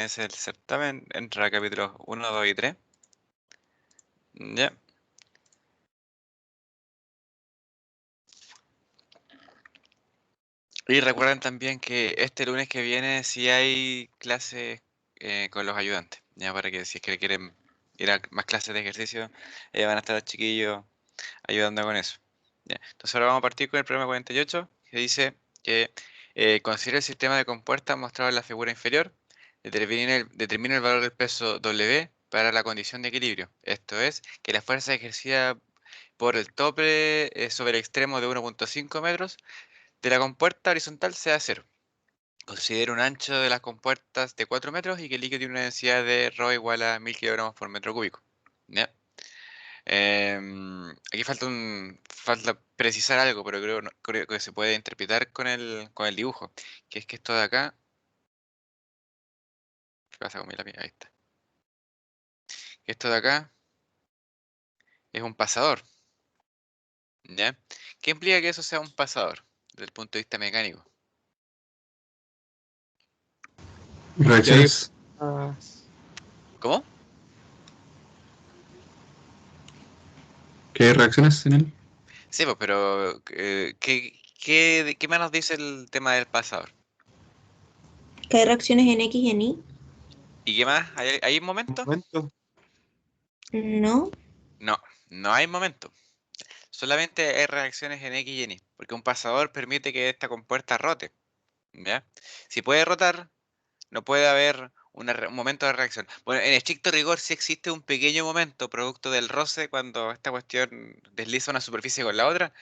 es el certamen, entra a capítulos 1, 2 y 3. Ya. Y recuerden también que este lunes que viene sí hay clases con los ayudantes, ya para que si es que quieren ir a más clases de ejercicio, van a estar los chiquillos ayudando con eso. Ya. Entonces ahora vamos a partir con el problema 48, que dice que considera el sistema de compuertas mostrado en la figura inferior, determina el valor del peso W para la condición de equilibrio. Esto es, que la fuerza ejercida por el tope sobre el extremo de 1.5 metros de la compuerta horizontal sea cero. Considera un ancho de las compuertas de 4 metros y que el líquido tiene una densidad de ρ igual a 1000 kilogramos por metro cúbico. ¿Ya? Aquí falta precisar algo, pero creo que se puede interpretar con el dibujo. Que es que esto de acá. ¿Qué pasa con mi lápiz? Ahí está. Esto de acá es un pasador. ¿Ya? ¿Qué implica que eso sea un pasador desde el punto de vista mecánico? Que hay Reacciones. ¿Cómo? ¿Qué hay reacciones en él? Sí, pues, pero ¿qué más nos dice el tema del pasador? Que hay reacciones en X y en Y. ¿Y qué más? ¿Hay un momento? Momento. No. No, no hay momento. Solamente hay reacciones en X y en Y, porque un pasador permite que esta compuerta rote. ¿Ya? Si puede rotar, no puede haber un momento de reacción. Bueno, en estricto rigor sí existe un pequeño momento producto del roce cuando esta cuestión desliza una superficie con la otra,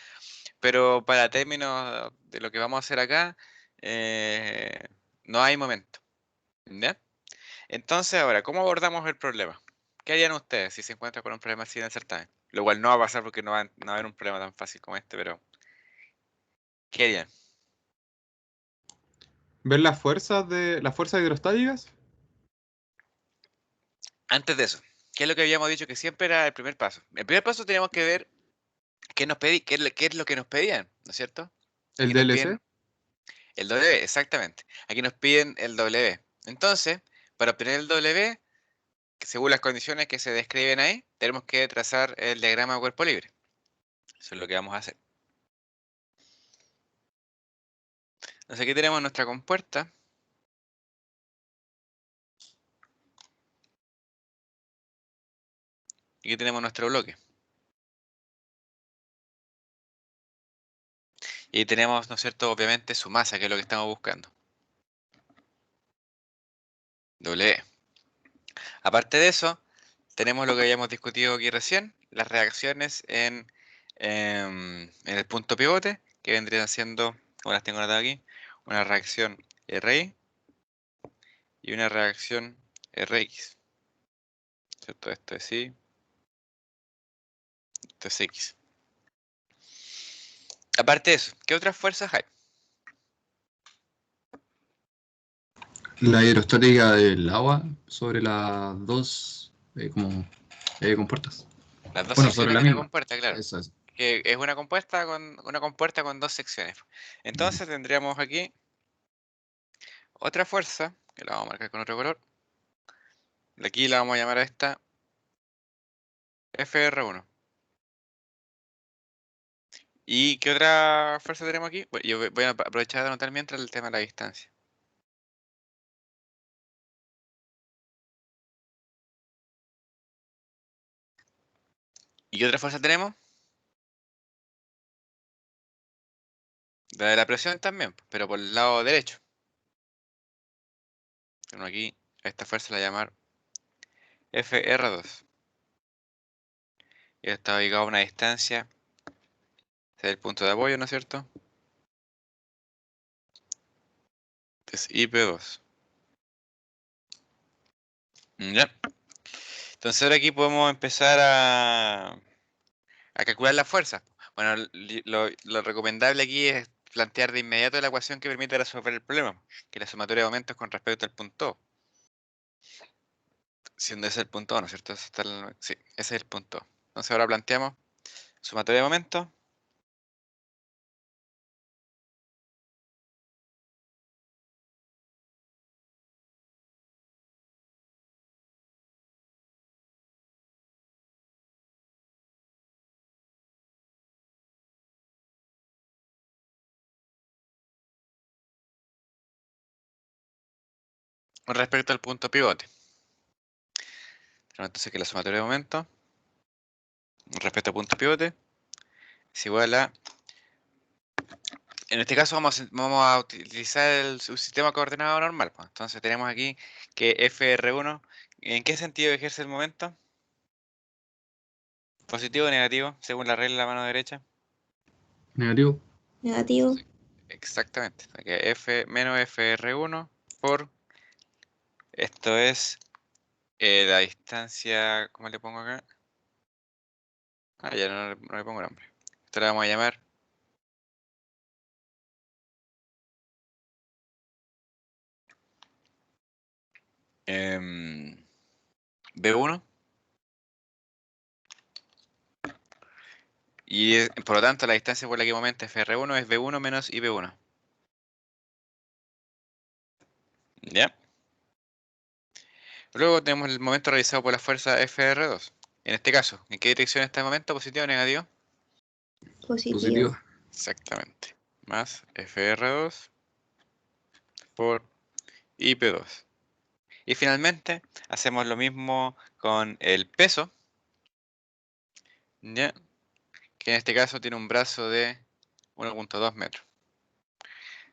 pero para términos de lo que vamos a hacer acá, eh, no hay momento. ¿Ya? Entonces, ahora, ¿cómo abordamos el problema? ¿Qué harían ustedes si se encuentran con un problema así en el certamen? Lo cual no va a pasar porque no va a haber un problema tan fácil como este, pero ¿qué harían? Ver las fuerzas hidrostáticas. Antes de eso, ¿qué es lo que habíamos dicho que siempre era el primer paso? El primer paso teníamos que ver qué es lo que nos pedían, ¿no es cierto? El Aquí nos DLC. piden el W, exactamente. Aquí nos piden el W. Entonces, para obtener el W, que según las condiciones que se describen ahí, tenemos que trazar el diagrama de cuerpo libre. Eso es lo que vamos a hacer. Entonces aquí tenemos nuestra compuerta. Y aquí tenemos nuestro bloque. Y tenemos, ¿no es cierto?, obviamente su masa, que es lo que estamos buscando. W. Aparte de eso, tenemos lo que habíamos discutido aquí recién, las reacciones en el punto pivote, que vendrían siendo, como las tengo anotadas aquí, una reacción RI y una reacción RX. ¿Cierto? Esto es Y, esto es X. Aparte de eso, ¿qué otras fuerzas hay? La hidrostática del agua sobre las dos compuertas. Las dos Bueno, sobre secciones la de la misma. compuerta, claro. Eso es. Que es una compuerta con dos secciones. Entonces tendríamos aquí otra fuerza, que la vamos a marcar con otro color. De aquí la vamos a llamar a esta FR1. ¿Y qué otra fuerza tenemos aquí? Bueno, yo voy a aprovechar de anotar mientras el tema de la distancia. ¿Y qué otra fuerza tenemos? La de la presión también, pero por el lado derecho. Tenemos aquí, a esta fuerza la voy a llamar FR2. Y está ubicado a una distancia, ese es el punto de apoyo, ¿no es cierto? Es IP2. Ya. Entonces ahora aquí podemos empezar a calcular la fuerza. Bueno, lo recomendable aquí es plantear de inmediato la ecuación que permite resolver el problema, que es la sumatoria de aumentos con respecto al punto O. Siendo ese el punto O, ¿no es cierto? Sí, ese es el punto O. Entonces ahora planteamos sumatoria de momentos con respecto al punto pivote. Tenemos entonces que la sumatoria de momentos respecto al punto pivote es igual a... En este caso vamos a utilizar el sistema coordenado normal, pues. Entonces tenemos aquí que FR1, ¿en qué sentido ejerce el momento? ¿Positivo o negativo, según la regla de la mano derecha? Negativo. Negativo. Exactamente. Aquí F menos FR1 por, esto es la distancia, ¿cómo le pongo acá? Ah, ya no le pongo nombre. Esto le vamos a llamar B1. Y por lo tanto la distancia por la que momenta FR1 es B1 menos IB1. ¿Ya? Luego tenemos el momento realizado por la fuerza FR2. En este caso, ¿en qué dirección está el momento? ¿Positivo o negativo? Positivo. Exactamente. Más FR2 por IP2. Y finalmente, hacemos lo mismo con el peso, ¿ya? Que en este caso tiene un brazo de 1.2 metros.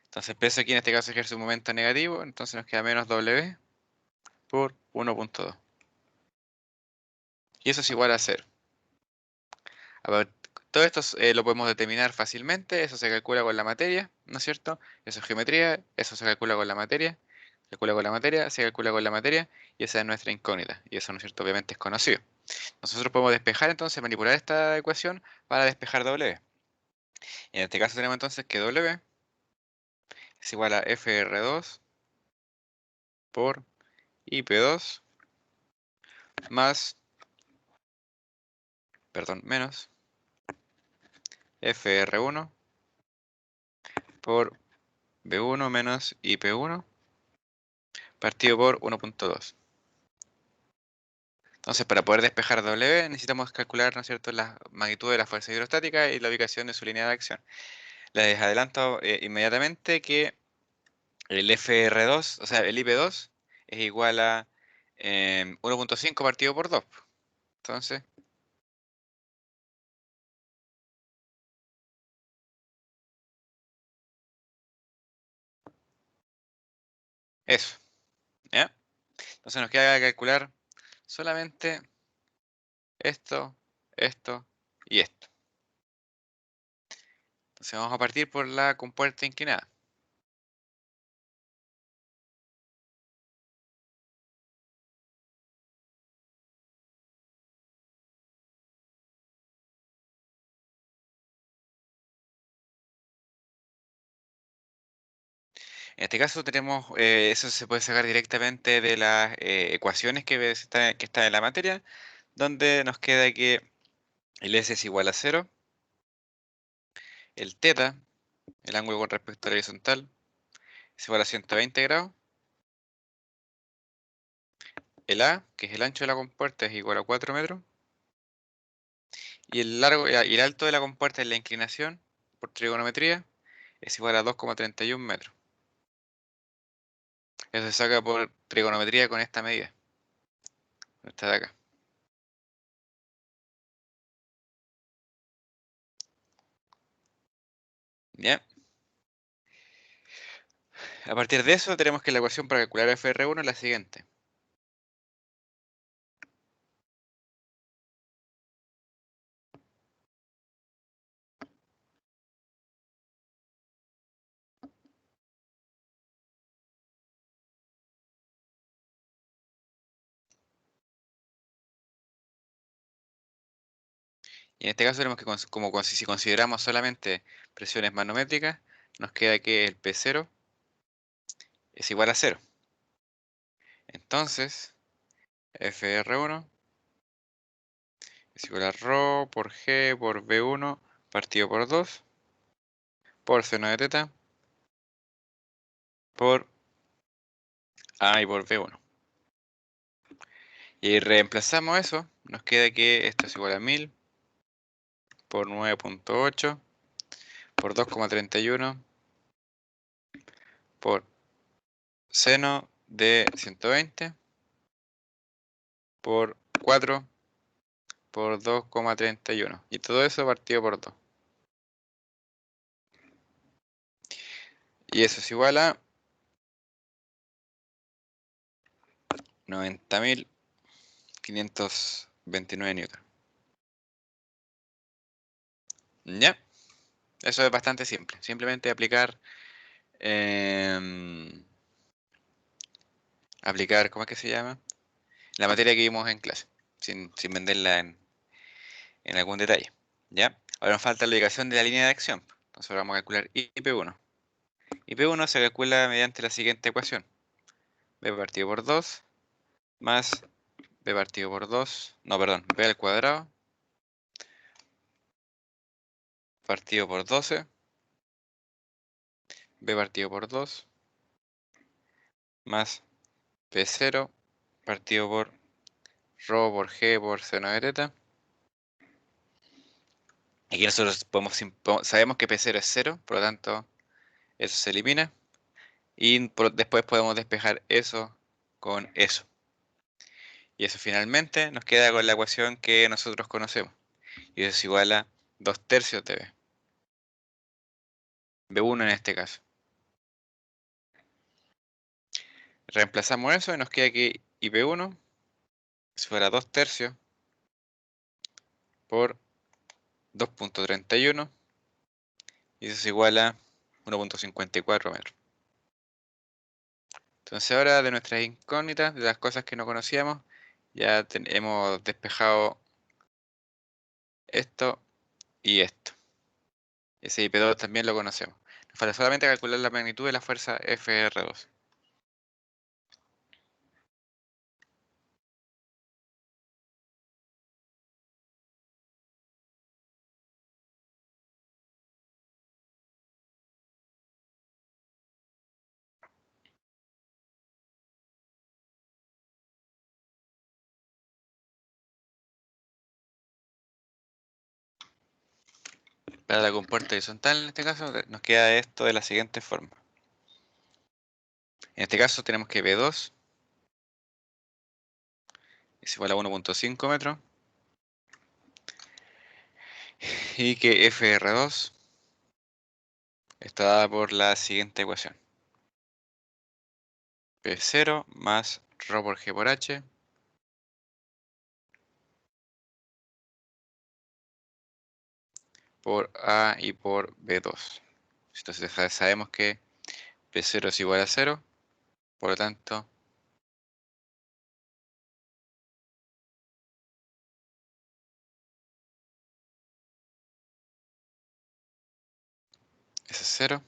Entonces el peso aquí en este caso ejerce un momento negativo, entonces nos queda menos W por 1.2. Y eso es igual a 0. A ver, todo esto lo podemos determinar fácilmente, eso se calcula con la materia, ¿no es cierto? Eso es geometría, eso se calcula con la materia, se calcula con la materia, se calcula con la materia, y esa es nuestra incógnita, y eso, ¿no es cierto? Obviamente es conocido. Nosotros podemos despejar entonces, manipular esta ecuación para despejar W. Y en este caso tenemos entonces que W es igual a FR2 por IP2 más, perdón, menos FR1 por B1 menos IP1 partido por 1.2. Entonces, para poder despejar W necesitamos calcular, ¿no es cierto?, la magnitud de la fuerza hidrostática y la ubicación de su línea de acción. Les adelanto inmediatamente que el FR2, o sea, el IP2 es igual a 1.5 partido por 2. Entonces, eso, ¿ya? Entonces nos queda calcular solamente esto, esto y esto. Entonces vamos a partir por la compuerta inclinada. En este caso tenemos, eso se puede sacar directamente de las ecuaciones que están en la materia, donde nos queda que el S es igual a 0, el θ, el ángulo con respecto a la horizontal, es igual a 120 grados, el A, que es el ancho de la compuerta, es igual a 4 metros, y el largo y el alto de la compuerta es la inclinación por trigonometría, es igual a 2,31 metros. Eso se saca por trigonometría con esta medida, esta de acá. ¿Ya? A partir de eso tenemos que la ecuación para calcular FR1 es la siguiente. Y en este caso tenemos que, si consideramos solamente presiones manométricas, nos queda que el P0 es igual a 0. Entonces, FR1 es igual a ρ por G por V1 partido por 2 por seno de teta por A y por V1. Y reemplazamos eso, nos queda que esto es igual a 1000 por 9.8 por 2,31 por seno de 120 por 4 por 2,31. Y todo eso partido por 2. Y eso es igual a 90.529 newton. ¿Ya? Eso es bastante simple. Simplemente aplicar... ¿cómo es que se llama? La materia que vimos en clase. Sin venderla en algún detalle. ¿Ya? Ahora nos falta la ubicación de la línea de acción. Entonces ahora vamos a calcular IP1. IP1 se calcula mediante la siguiente ecuación. B partido por 2 más B partido por 2. No, perdón. B al cuadrado partido por 12. B partido por 2 más P0 partido por ρ por G por seno de teta. Aquí nosotros sabemos que P0 es 0, por lo tanto eso se elimina. Y después podemos despejar eso con eso. Y eso finalmente nos queda con la ecuación que nosotros conocemos. Y eso es igual a 2 tercios de B. B1 en este caso. Reemplazamos eso y nos queda que IP1 si fuera 2 tercios por 2,31 y eso es igual a 1,54 metros. Entonces ahora de nuestras incógnitas, de las cosas que no conocíamos, ya hemos despejado esto y esto. Ese IP2 también lo conocemos. Nos falta solamente calcular la magnitud de la fuerza FR2. Para la compuerta horizontal, en este caso, nos queda esto de la siguiente forma. En este caso tenemos que B2 es igual a 1,5 metros y que FR2 está dada por la siguiente ecuación. P0 más ρ por G por H por A y por B2. Entonces sabemos que P0 es igual a 0, por lo tanto eso es 0.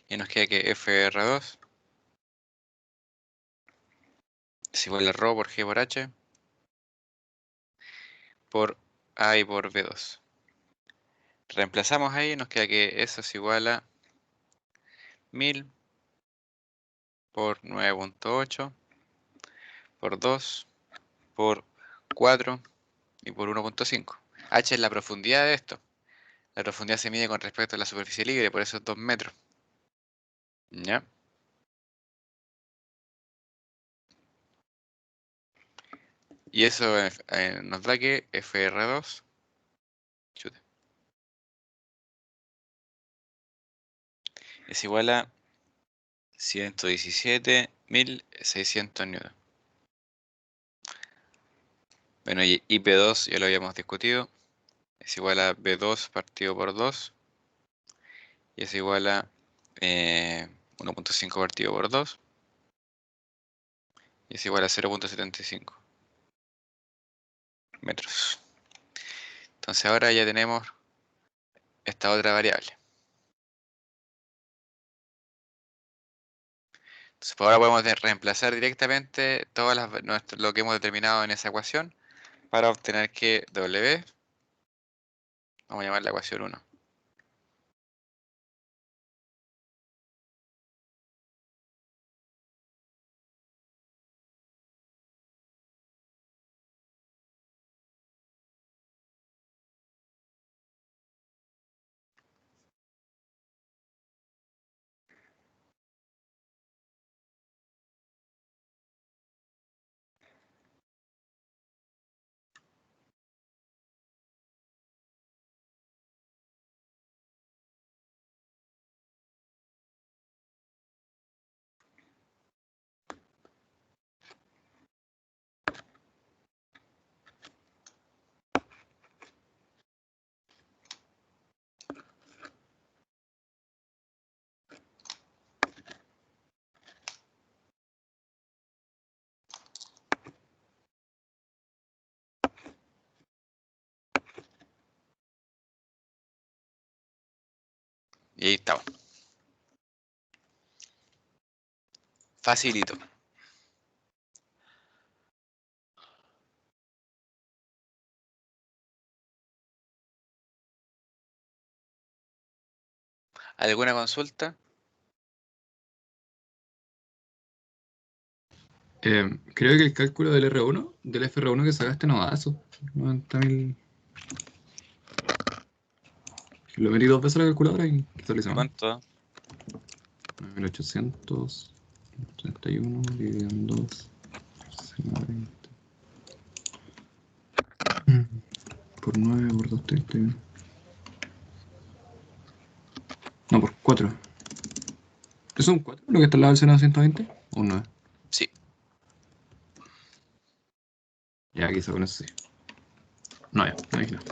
Y nos queda que FR2 es igual a ρ por G por H por A y por B2. Reemplazamos ahí y nos queda que eso es igual a 1000 por 9,8 por 2 por 4 y por 1,5. H es la profundidad de esto. La profundidad se mide con respecto a la superficie libre, por eso es 2 metros. ¿Ya? Y eso nos da que FR2 es igual a 117.600 newton. Bueno, y IP2 ya lo habíamos discutido. Es igual a B2 partido por 2. Y es igual a 1,5 partido por 2. Y es igual a 0,75 metros. Entonces ahora ya tenemos esta otra variable. Entonces por ahora podemos reemplazar directamente lo que hemos determinado en esa ecuación para obtener que W, vamos a llamar la ecuación 1, Y ahí estamos. Facilito. ¿Alguna consulta? Creo que el cálculo del R1, del FR1 que sacaste no da eso. 90.000. Lo metí 2 veces a la calculadora y sale ¿De mal. cuánto? 9.831 dividido en 2. 20. Por 9, por 2, 31. No, por 4. ¿Es un 4 lo que está al lado del seno de 120? ¿O un 9? Sí. Ya, quizá con eso sí. No, ya, no dije nada.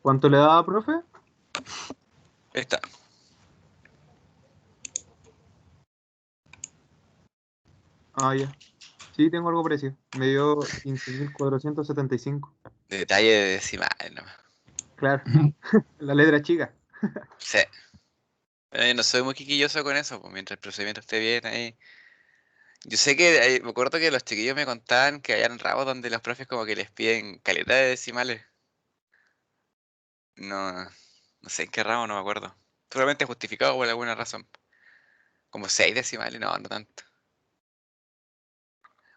¿Cuánto le daba, profe? Ahí está. Ah, ya. Sí, tengo algo parecido. Me dio 15.475. Detalle de decimales nomás. Claro, la letra chica. Sí. Pero yo no soy muy quisquilloso con eso, pues mientras el procedimiento esté bien ahí. Yo sé que, me acuerdo que los chiquillos me contaban que hayan rabos donde los profes como que les piden calidad de decimales. No, no sé en qué ramo, no me acuerdo. Seguramente justificado por alguna razón. Como 6 decimales, no, no tanto.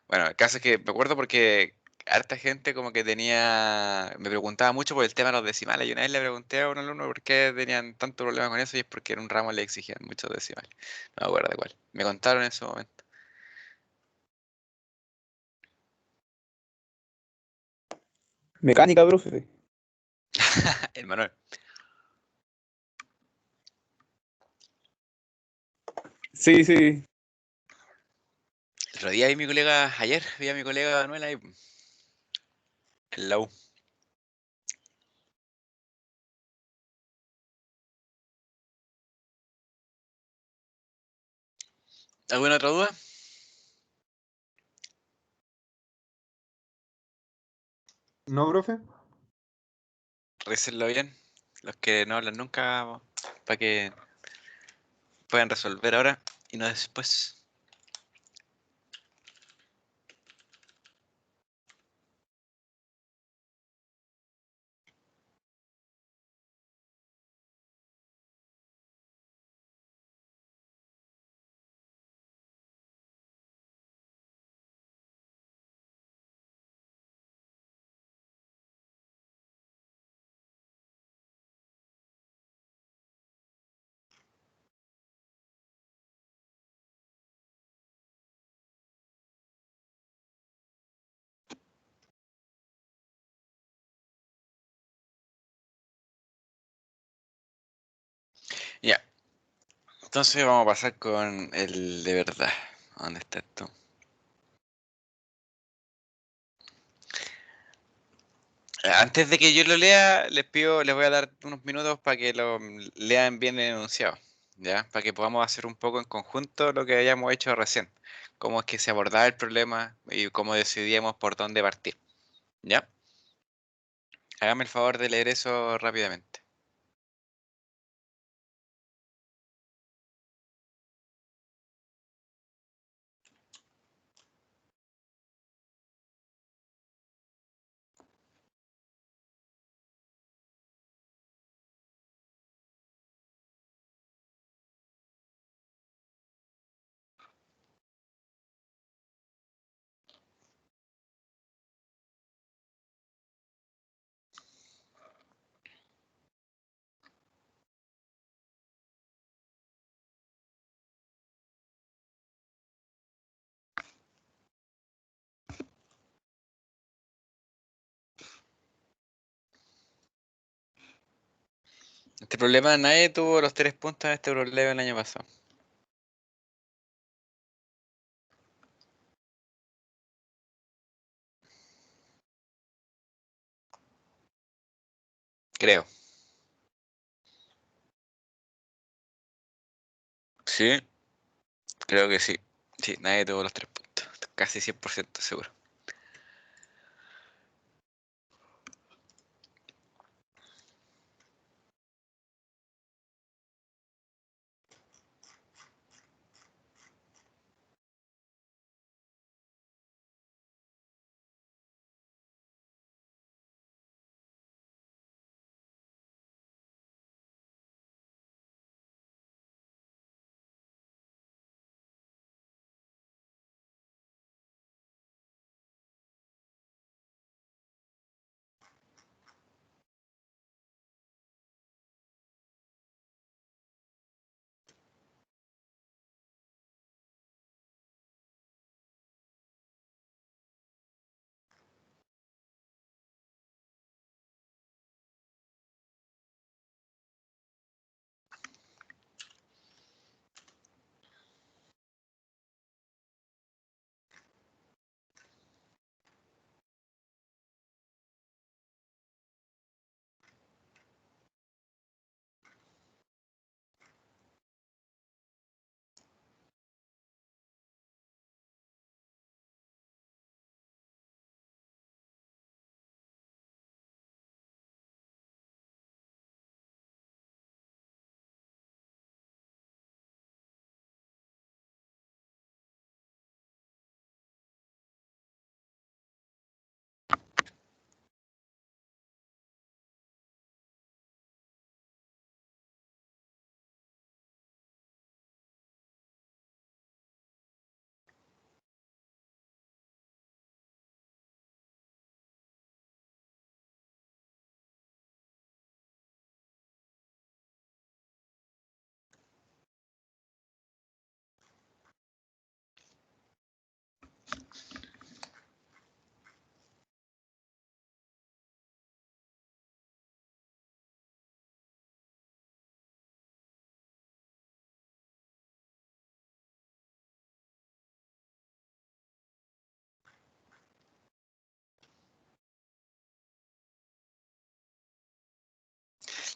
Bueno, el caso es que me acuerdo porque harta gente como que tenía, me preguntaba mucho por el tema de los decimales. Y una vez le pregunté a un alumno por qué tenían tanto problema con eso y es porque en un ramo le exigían muchos decimales. No me acuerdo de cuál. Me contaron en su momento. Mecánica, profe. El Manuel. Sí, sí. El otro día vi a mi colega, ayer vi a mi colega Manuel ahí en la U. ¿Alguna otra duda? ¿No, profe? Revísenlo bien. Los que no hablan nunca, para que puedan resolver ahora y no después. Ya, entonces vamos a pasar con el de verdad. ¿Dónde está esto? Antes de que yo lo lea, les voy a dar unos minutos para que lo lean bien el enunciado, ¿ya? Para que podamos hacer un poco en conjunto lo que hayamos hecho recién. Cómo es que se abordaba el problema y cómo decidíamos por dónde partir, ¿ya? Hágame el favor de leer eso rápidamente. Este problema, nadie tuvo los 3 puntos en este problema el año pasado. Creo. Sí, creo que sí. Sí, nadie tuvo los 3 puntos. casi 100% seguro.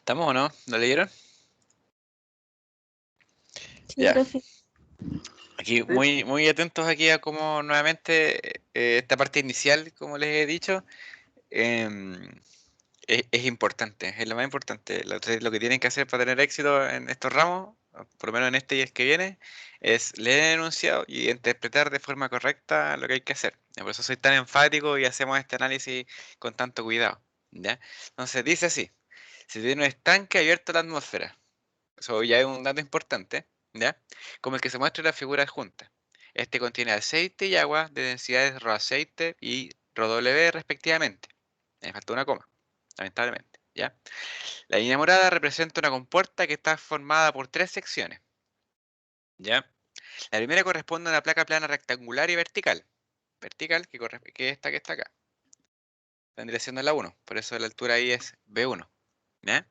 ¿Estamos o no? ¿Lo leyeron? Sí, Ya. profe. Aquí muy atentos aquí a cómo nuevamente esta parte inicial, como les he dicho, em, es importante, es lo más importante. Lo que tienen que hacer para tener éxito en estos ramos, por lo menos en este y el que viene, es leer el enunciado y interpretar de forma correcta lo que hay que hacer. Por eso soy tan enfático y hacemos este análisis con tanto cuidado. ¿Ya? Entonces dice así, si tiene un estanque abierto a la atmósfera, eso ya es un dato importante, ¿ya? Como el que se muestra en la figura adjunta. Este contiene aceite y agua de densidades ρaceite y ρW respectivamente. Me faltó una coma, lamentablemente, ¿ya? La línea morada representa una compuerta que está formada por 3 secciones, ¿ya? La primera corresponde a una placa plana rectangular y vertical. Vertical, que es esta que está acá. Vendría siendo la 1, por eso la altura ahí es B1, ¿ya?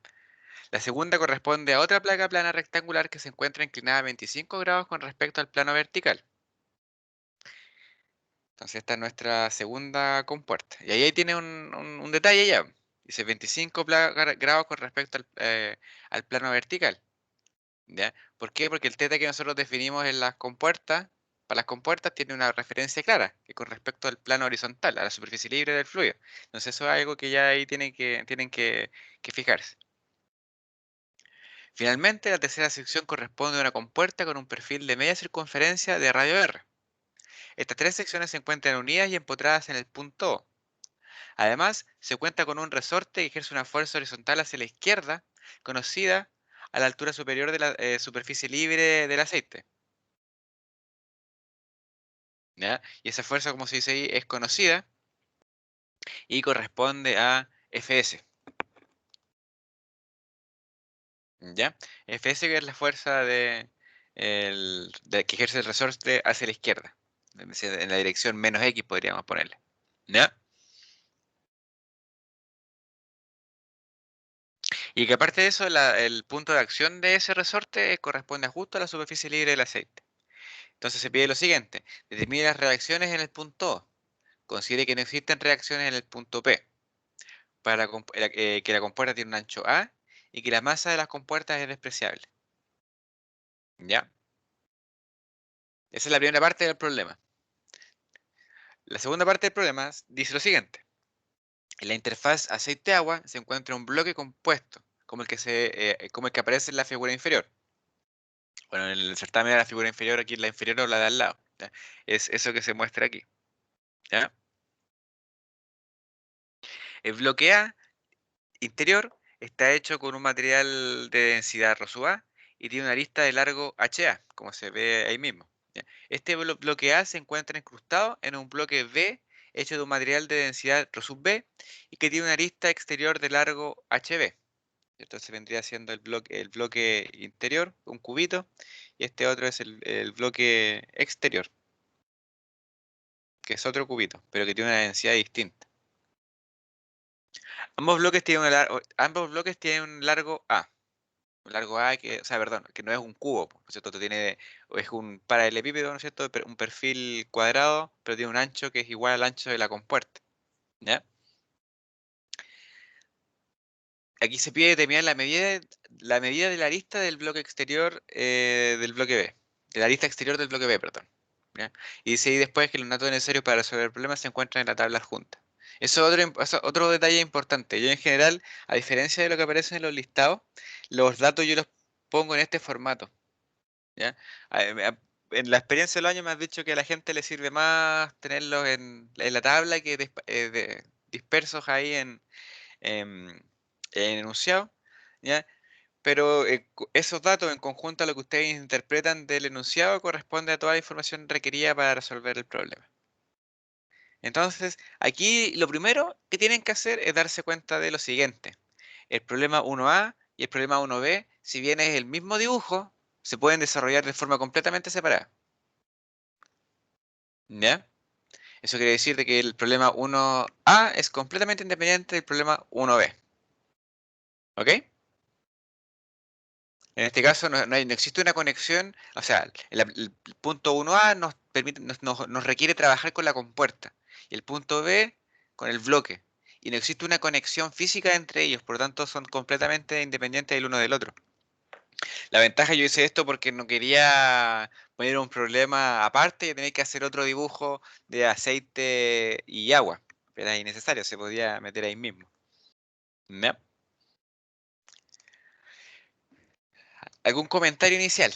La segunda corresponde a otra placa plana rectangular que se encuentra inclinada a 25 grados con respecto al plano vertical. Entonces esta es nuestra segunda compuerta. Y ahí tiene un detalle ya. Dice 25 grados con respecto al plano vertical. ¿Ya? ¿Por qué? Porque el teta que nosotros definimos en las compuertas, para las compuertas tiene una referencia clara, que con respecto al plano horizontal, a la superficie libre del fluido. Entonces eso es algo que ya ahí tienen que fijarse. Finalmente, la tercera sección corresponde a una compuerta con un perfil de media circunferencia de radio R. Estas 3 secciones se encuentran unidas y empotradas en el punto O. Además, se cuenta con un resorte que ejerce una fuerza horizontal hacia la izquierda, conocida a la altura superior de la superficie libre del aceite. ¿Ya? Y esa fuerza, como se dice ahí, es conocida y corresponde a Fs. ¿Ya? Fs que es la fuerza que ejerce el resorte hacia la izquierda. Es decir, en la dirección menos X podríamos ponerle. ¿Ya? Y que aparte de eso, el punto de acción de ese resorte corresponde justo a la superficie libre del aceite. Entonces se pide lo siguiente: determine las reacciones en el punto O. Considere que no existen reacciones en el punto P. Que la compuerta tiene un ancho A y que la masa de las compuertas es despreciable. ¿Ya? Esa es la primera parte del problema. La segunda parte del problema dice lo siguiente. En la interfaz aceite-agua se encuentra un bloque compuesto, como el que aparece en la figura inferior. Bueno, en el certamen de la figura inferior, aquí la inferior o la de al lado. ¿Ya? Es eso que se muestra aquí. ¿Ya? El bloque A interior está hecho con un material de densidad ρA y tiene una arista de largo HA, como se ve ahí mismo. ¿Ya? Este bloque A se encuentra incrustado en un bloque B hecho de un material de densidad ρB y que tiene una arista exterior de largo HB. Entonces vendría siendo el bloque interior, un cubito, y este otro es el bloque exterior, que es otro cubito, pero que tiene una densidad distinta. Ambos bloques tienen un largo A. Un largo A que, o sea, perdón, que no es un cubo, ¿no es cierto? Es un paralelepípedo, ¿no es cierto? Un perfil cuadrado, pero tiene un ancho que es igual al ancho de la compuerta. ¿Ya? Aquí se pide determinar la medida de la arista del bloque exterior del bloque B. De la arista exterior del bloque B, perdón. ¿Ya? Y dice ahí después que los datos necesarios para resolver el problema se encuentran en la tabla adjunta. Eso es otro detalle importante. Yo en general, a diferencia de lo que aparece en los listados, los datos yo los pongo en este formato. ¿Ya? En la experiencia de los años me has dicho que a la gente le sirve más tenerlos en la tabla que dispersos ahí en, en enunciado, ¿ya? Pero esos datos en conjunto a lo que ustedes interpretan del enunciado corresponde a toda la información requerida para resolver el problema. Entonces, aquí lo primero que tienen que hacer es darse cuenta de lo siguiente. El problema 1A y el problema 1B, si bien es el mismo dibujo, se pueden desarrollar de forma completamente separada. ¿Ya? Eso quiere decir de que el problema 1A es completamente independiente del problema 1B. ¿Ok? En este caso no existe una conexión, o sea, el punto 1A nos requiere trabajar con la compuerta y el punto B con el bloque. Y no existe una conexión física entre ellos, por lo tanto son completamente independientes el uno del otro. La ventaja yo hice esto porque no quería poner un problema aparte y tener que hacer otro dibujo de aceite y agua. Era innecesario, se podía meter ahí mismo. ¿Ya? ¿Algún comentario inicial?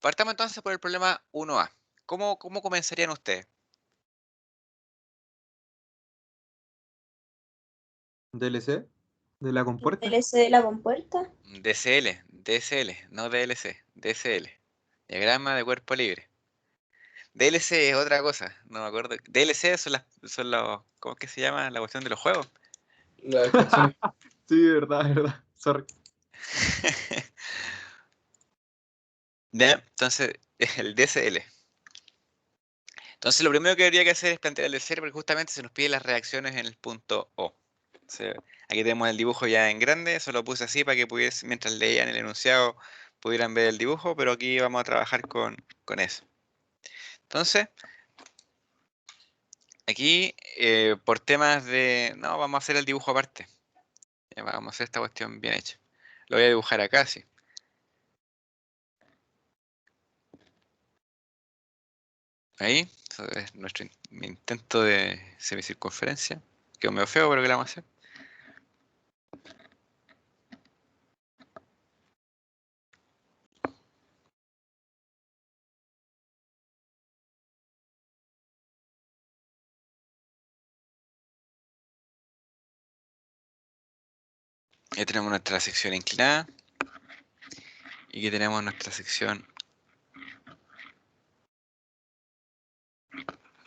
Partamos entonces por el problema 1A. ¿Cómo comenzarían ustedes? DLC de la ¿El compuerta. DLC de la compuerta? DSL, no DLC, DSL. Diagrama de cuerpo libre. DLC es otra cosa, no me acuerdo. DLC son los, ¿cómo es que se llama la cuestión de los juegos? Las extensiones. Sí, verdad, verdad. Sorry. ¿Ya? Entonces, el DSL. Entonces, lo primero que habría que hacer es plantear el DSL porque justamente se nos piden las reacciones en el punto O. Entonces, aquí tenemos el dibujo ya en grande, eso lo puse así para que mientras leían el enunciado, pudieran ver el dibujo, pero aquí vamos a trabajar con eso. Entonces, aquí, por temas de... No, vamos a hacer el dibujo aparte. Ya, vamos a hacer esta cuestión bien hecha. Lo voy a dibujar acá, sí. Ahí, eso es mi intento de semicircunferencia. Quedó medio feo, pero ¿qué le vamos a hacer? Ahí tenemos nuestra sección inclinada. Y aquí tenemos nuestra sección.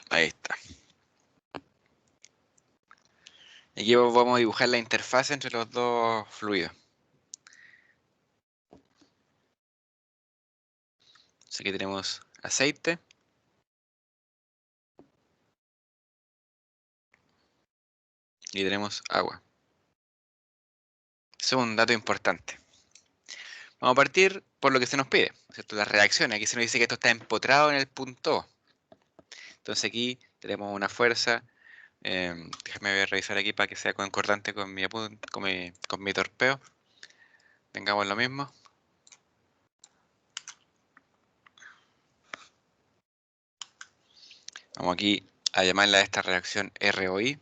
Ahí está. Y aquí vamos a dibujar la interfaz entre los dos fluidos. Entonces aquí tenemos aceite. Y tenemos agua. Eso es un dato importante. Vamos a partir por lo que se nos pide, ¿cierto? Las reacciones. Aquí se nos dice que esto está empotrado en el punto O. Entonces aquí tenemos una fuerza. Déjame revisar aquí para que sea concordante con mi torpeo. Tengamos lo mismo. Vamos aquí a llamarla a esta reacción ROI.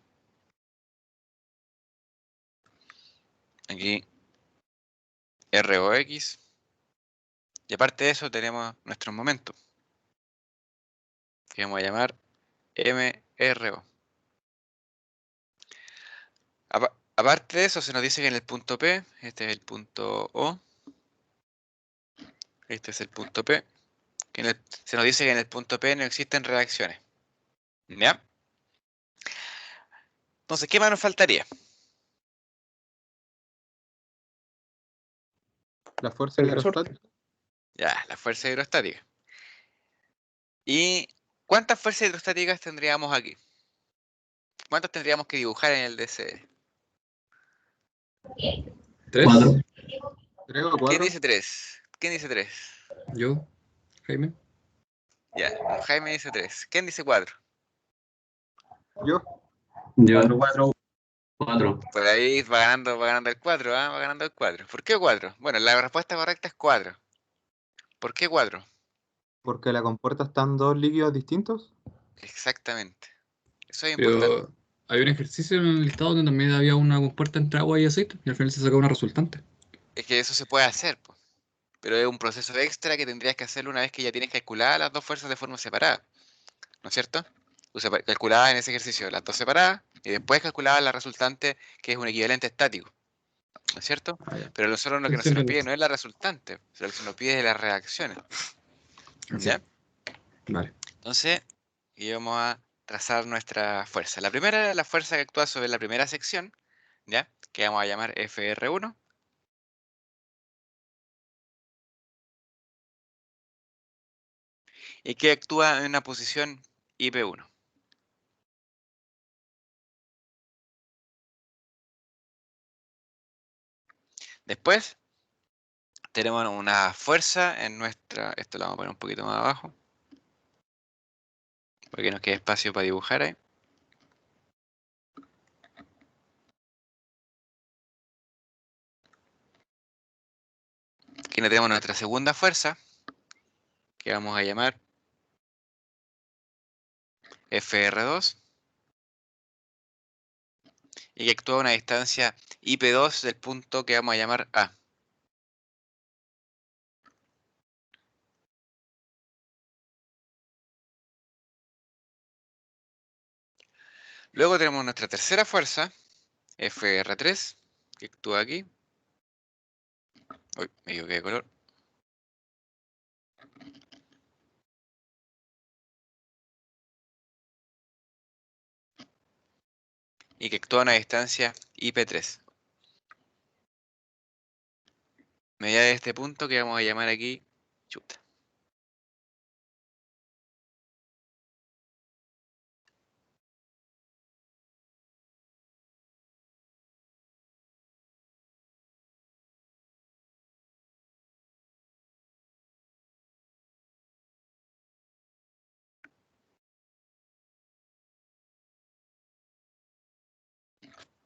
Aquí ROX. Y aparte de eso tenemos nuestros momentos, que vamos a llamar MRO. Aparte de eso, se nos dice que en el punto P, este es el punto O, este es el punto P, se nos dice que en el punto P no existen reacciones. ¿Ya? Entonces, ¿qué más nos faltaría? La fuerza El hidrostática. resorte. Ya, la fuerza hidrostática. ¿Y cuántas fuerzas hidrostáticas tendríamos aquí? ¿Cuántas tendríamos que dibujar en el DCE? 3. 4. 3 o ¿Quién 4. dice 3? ¿Quién dice 3? Yo, Jaime. Ya, don Jaime dice 3. ¿Quién dice 4? Yo. Yo 4. 4. Por ahí va ganando el 4, ¿ah? Va ganando el 4. ¿Por qué 4? Bueno, la respuesta correcta es 4. ¿Por qué 4? Porque la compuerta están dos líquidos distintos. Exactamente. Eso es importante. Pero había un ejercicio en el listado donde también había una compuerta entre agua y aceite y al final se sacó una resultante. Es que eso se puede hacer, po. Pero es un proceso extra que tendrías que hacerlo una vez que ya tienes calculadas las dos fuerzas de forma separada, ¿no es cierto? Tú calculabas en ese ejercicio las dos separadas y después calculabas la resultante, que es un equivalente estático, ¿no es cierto? Ah, ya. Pero nosotros lo que Sí, no sí, se nos entiendo. pide no es la resultante, lo que se nos pide es las reacciones, Así. ¿ya? Vale. Entonces, y vamos a trazar nuestra fuerza. La primera es la fuerza que actúa sobre la primera sección, ¿ya? Que vamos a llamar FR1. Y que actúa en una posición IP1. Después tenemos una fuerza en nuestra, esto lo vamos a poner un poquito más abajo, porque nos queda espacio para dibujar ahí. Aquí tenemos nuestra segunda fuerza, que vamos a llamar FR2, y que actúa a una distancia IP2 del punto que vamos a llamar A. Luego tenemos nuestra tercera fuerza, FR3, que actúa aquí. Uy, me equivoqué de color. Y que actúa a una distancia IP3. Medida de este punto que vamos a llamar aquí, chuta.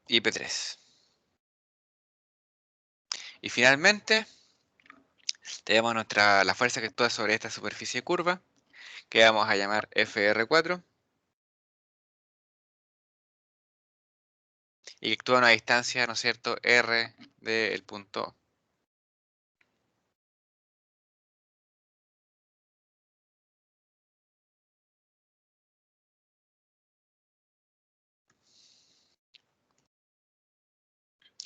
IP3. Y finalmente, tenemos la fuerza que actúa sobre esta superficie curva, que vamos a llamar FR4, y que actúa a una distancia, ¿no es cierto?, R del punto O.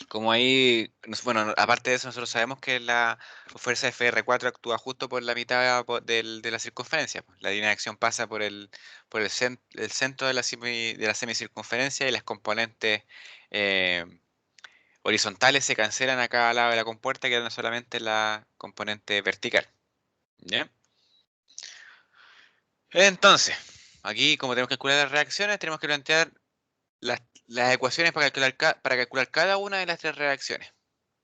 Como ahí, bueno, aparte de eso, nosotros sabemos que la fuerza FR4 actúa justo por la mitad de la circunferencia, pues. La línea de acción pasa el centro de la semicircunferencia y las componentes eh, horizontales se cancelan a cada lado de la compuerta, quedando solamente la componente vertical. ¿Ya? Entonces, aquí como tenemos que calcular las reacciones, tenemos que plantear las ecuaciones para calcular cada una de las tres reacciones.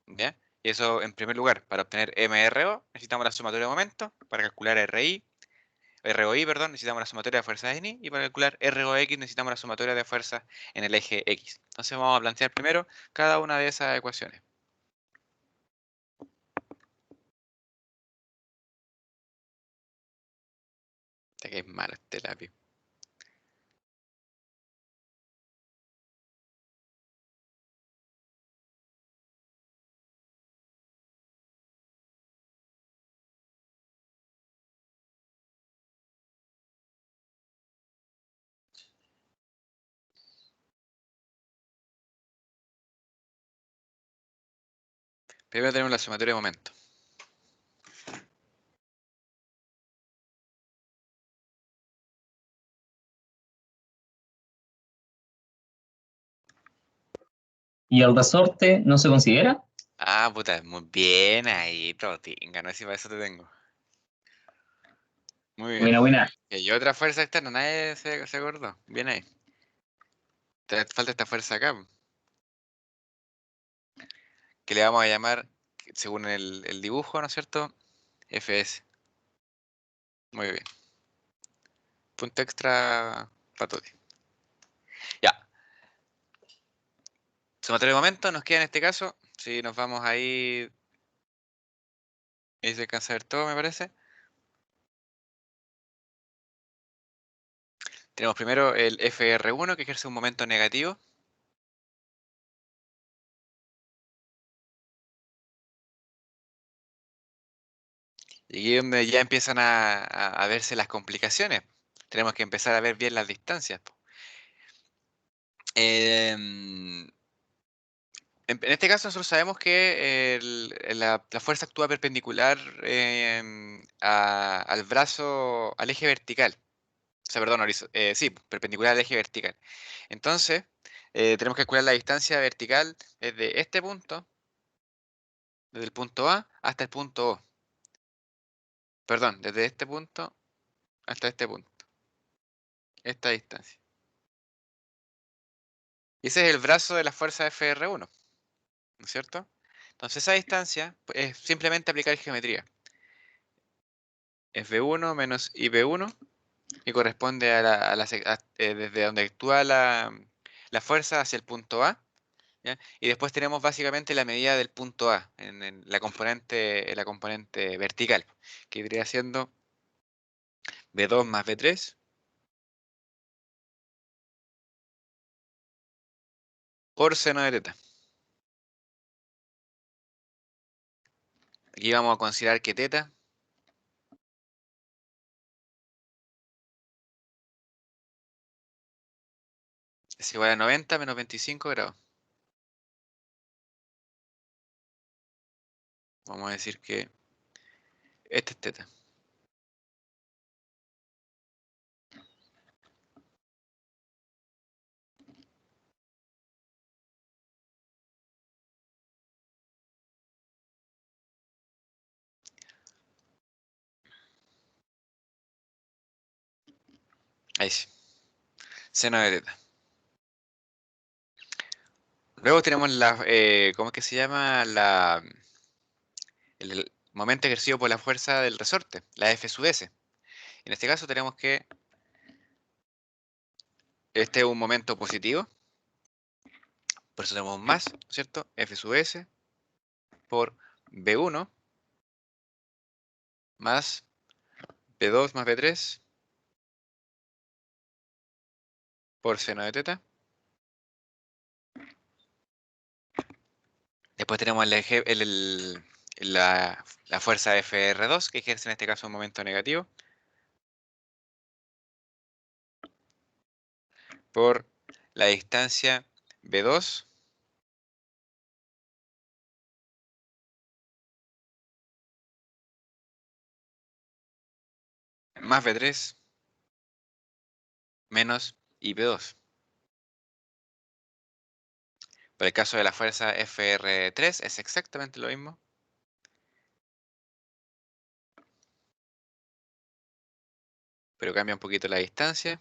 ¿Ya? Y eso, en primer lugar, para obtener MRO necesitamos la sumatoria de momentos, para calcular ROI, perdón, necesitamos la sumatoria de fuerzas en Y, y para calcular ROX necesitamos la sumatoria de fuerzas en el eje X. Entonces vamos a plantear primero cada una de esas ecuaciones. Este que es malo este lápiz. Primero tenemos la sumatoria de momento. ¿Y el resorte no se considera? Ah, puta, muy bien ahí, Trotinga, no sé si para eso te tengo. Muy bien. Buena, buena. Y otra fuerza externa, nadie se acordó. Bien ahí. Te falta esta fuerza acá, que le vamos a llamar, según el dibujo, ¿no es cierto? FS. Muy bien. Punto extra para Toti. Ya. Sumatorio de momento nos queda en este caso. Si nos vamos ahí. Ahí se alcanza a ver todo, me parece. Tenemos primero el FR1 que ejerce un momento negativo. Y aquí es donde ya empiezan a verse las complicaciones. Tenemos que empezar a ver bien las distancias. En este caso nosotros sabemos que la fuerza actúa perpendicular al brazo, al eje vertical. O sea, perdón, sí, perpendicular al eje vertical. Entonces, tenemos que calcular la distancia vertical desde este punto, desde el punto A hasta el punto O. Perdón, desde este punto hasta este punto. Esta distancia. Y ese es el brazo de la fuerza FR1, ¿no es cierto? Entonces esa distancia pues, es simplemente aplicar geometría. F1 menos IP1 y corresponde desde donde actúa la fuerza hacia el punto A. ¿Ya? Y después tenemos básicamente la medida del punto A en la componente vertical, que vendría siendo B2 más B3 por seno de teta. Aquí vamos a considerar que teta es igual a 90 menos 25 grados. Vamos a decir que este es teta. Ahí sí. Seno de teta. Luego tenemos ¿cómo es que se llama? El momento ejercido por la fuerza del resorte, la F sub S. En este caso tenemos que este es un momento positivo, por eso tenemos más, ¿cierto? F sub S por B1 más B2 más B3 por seno de teta. Después tenemos la fuerza FR2 que ejerce en este caso un momento negativo por la distancia B2 más B3 menos IP2. Para el caso de la fuerza FR3 es exactamente lo mismo. Pero cambia un poquito la distancia.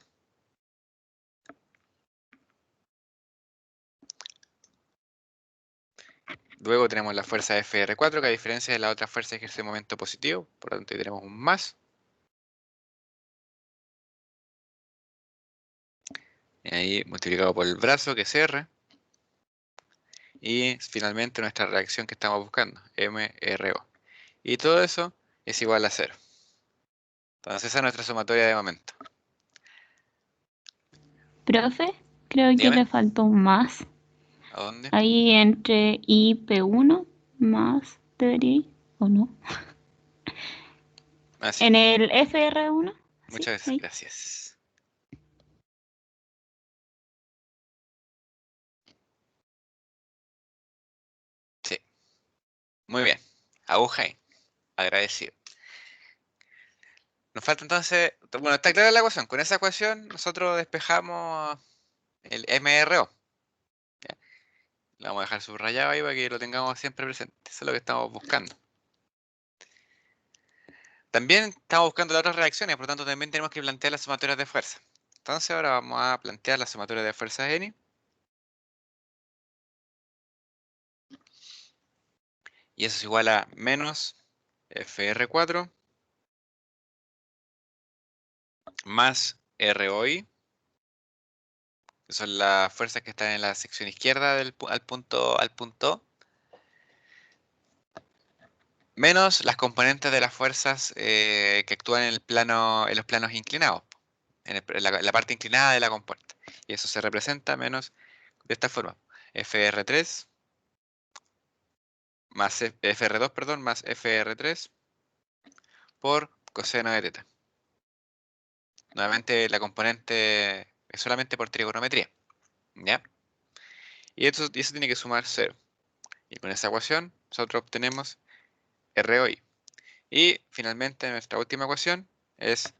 Luego tenemos la fuerza FR4, que a diferencia de la otra fuerza ejerce momento positivo. Por lo tanto, ahí tenemos un más. Y ahí multiplicado por el brazo, que es R. Y finalmente nuestra reacción que estamos buscando, MRO. Y todo eso es igual a 0. Entonces esa es nuestra sumatoria de momento. Profe, creo que Dígame, le faltó un más. ¿a dónde? Ahí entre IP1 más debería ir, ¿o no? Ah, sí. En el FR1. Sí, Muchas ahí. gracias. Sí. Muy bien. Aguja ahí. Agradecido. Nos falta entonces, bueno, está clara la ecuación. Con esa ecuación nosotros despejamos el MRO. ¿Ya? Lo vamos a dejar subrayado ahí para que lo tengamos siempre presente. Eso es lo que estamos buscando. También estamos buscando las otras reacciones, por lo tanto también tenemos que plantear las sumatorias de fuerza. Entonces ahora vamos a plantear las sumatorias de fuerzas N. Y eso es igual a menos FR4 más ROI, que son las fuerzas que están en la sección izquierda al punto O, menos las componentes de las fuerzas que actúan en los planos inclinados, en la parte inclinada de la compuerta. Y eso se representa menos de esta forma. FR3 más FR2, perdón, más FR3 por coseno de teta. Nuevamente la componente es solamente por trigonometría. ¿Ya? Y eso tiene que sumar 0. Y con esa ecuación nosotros obtenemos ROI. Y finalmente nuestra última ecuación es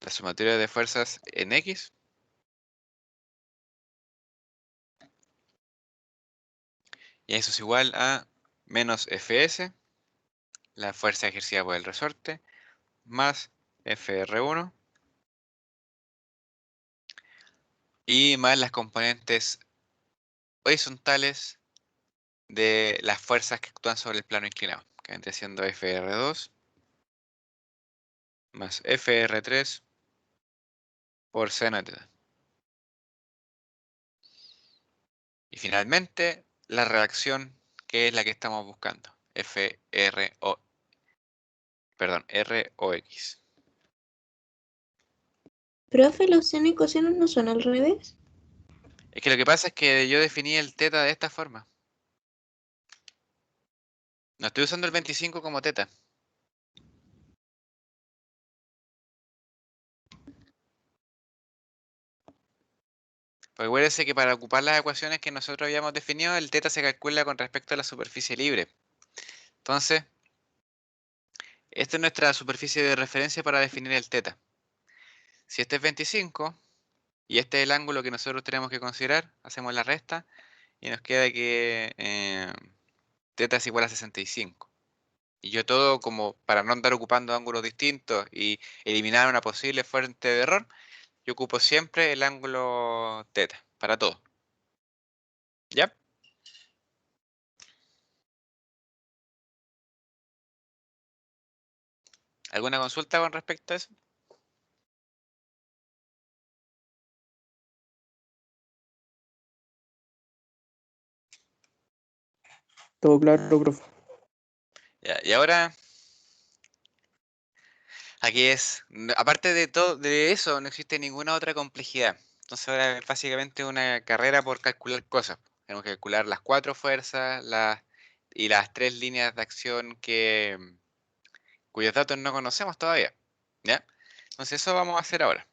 la sumatoria de fuerzas en X y eso es igual a menos Fs, la fuerza ejercida por el resorte, más Fr1 y más las componentes horizontales de las fuerzas que actúan sobre el plano inclinado, que vendría siendo Fr2 más Fr3 por seno de teta. Y finalmente, la reacción que es la que estamos buscando, ROX. Profe, ¿los seno y cosenos no son al revés? Es que lo que pasa es que yo definí el teta de esta forma. No estoy usando el 25 como teta. Porque acuérdense que para ocupar las ecuaciones que nosotros habíamos definido, el teta se calcula con respecto a la superficie libre. Entonces, esta es nuestra superficie de referencia para definir el teta. Si este es 25 y este es el ángulo que nosotros tenemos que considerar, hacemos la resta y nos queda que teta es igual a 65. Y yo todo como para no andar ocupando ángulos distintos y eliminar una posible fuente de error, yo ocupo siempre el ángulo teta para todo. ¿Ya? ¿Alguna consulta con respecto a eso? Todo claro, profe. Ya, y ahora, aquí es, aparte de todo, de eso, no existe ninguna otra complejidad. Entonces ahora es básicamente una carrera por calcular cosas. Tenemos que calcular las 4 fuerzas y las 3 líneas de acción cuyos datos no conocemos todavía. ¿Ya? Entonces eso vamos a hacer ahora.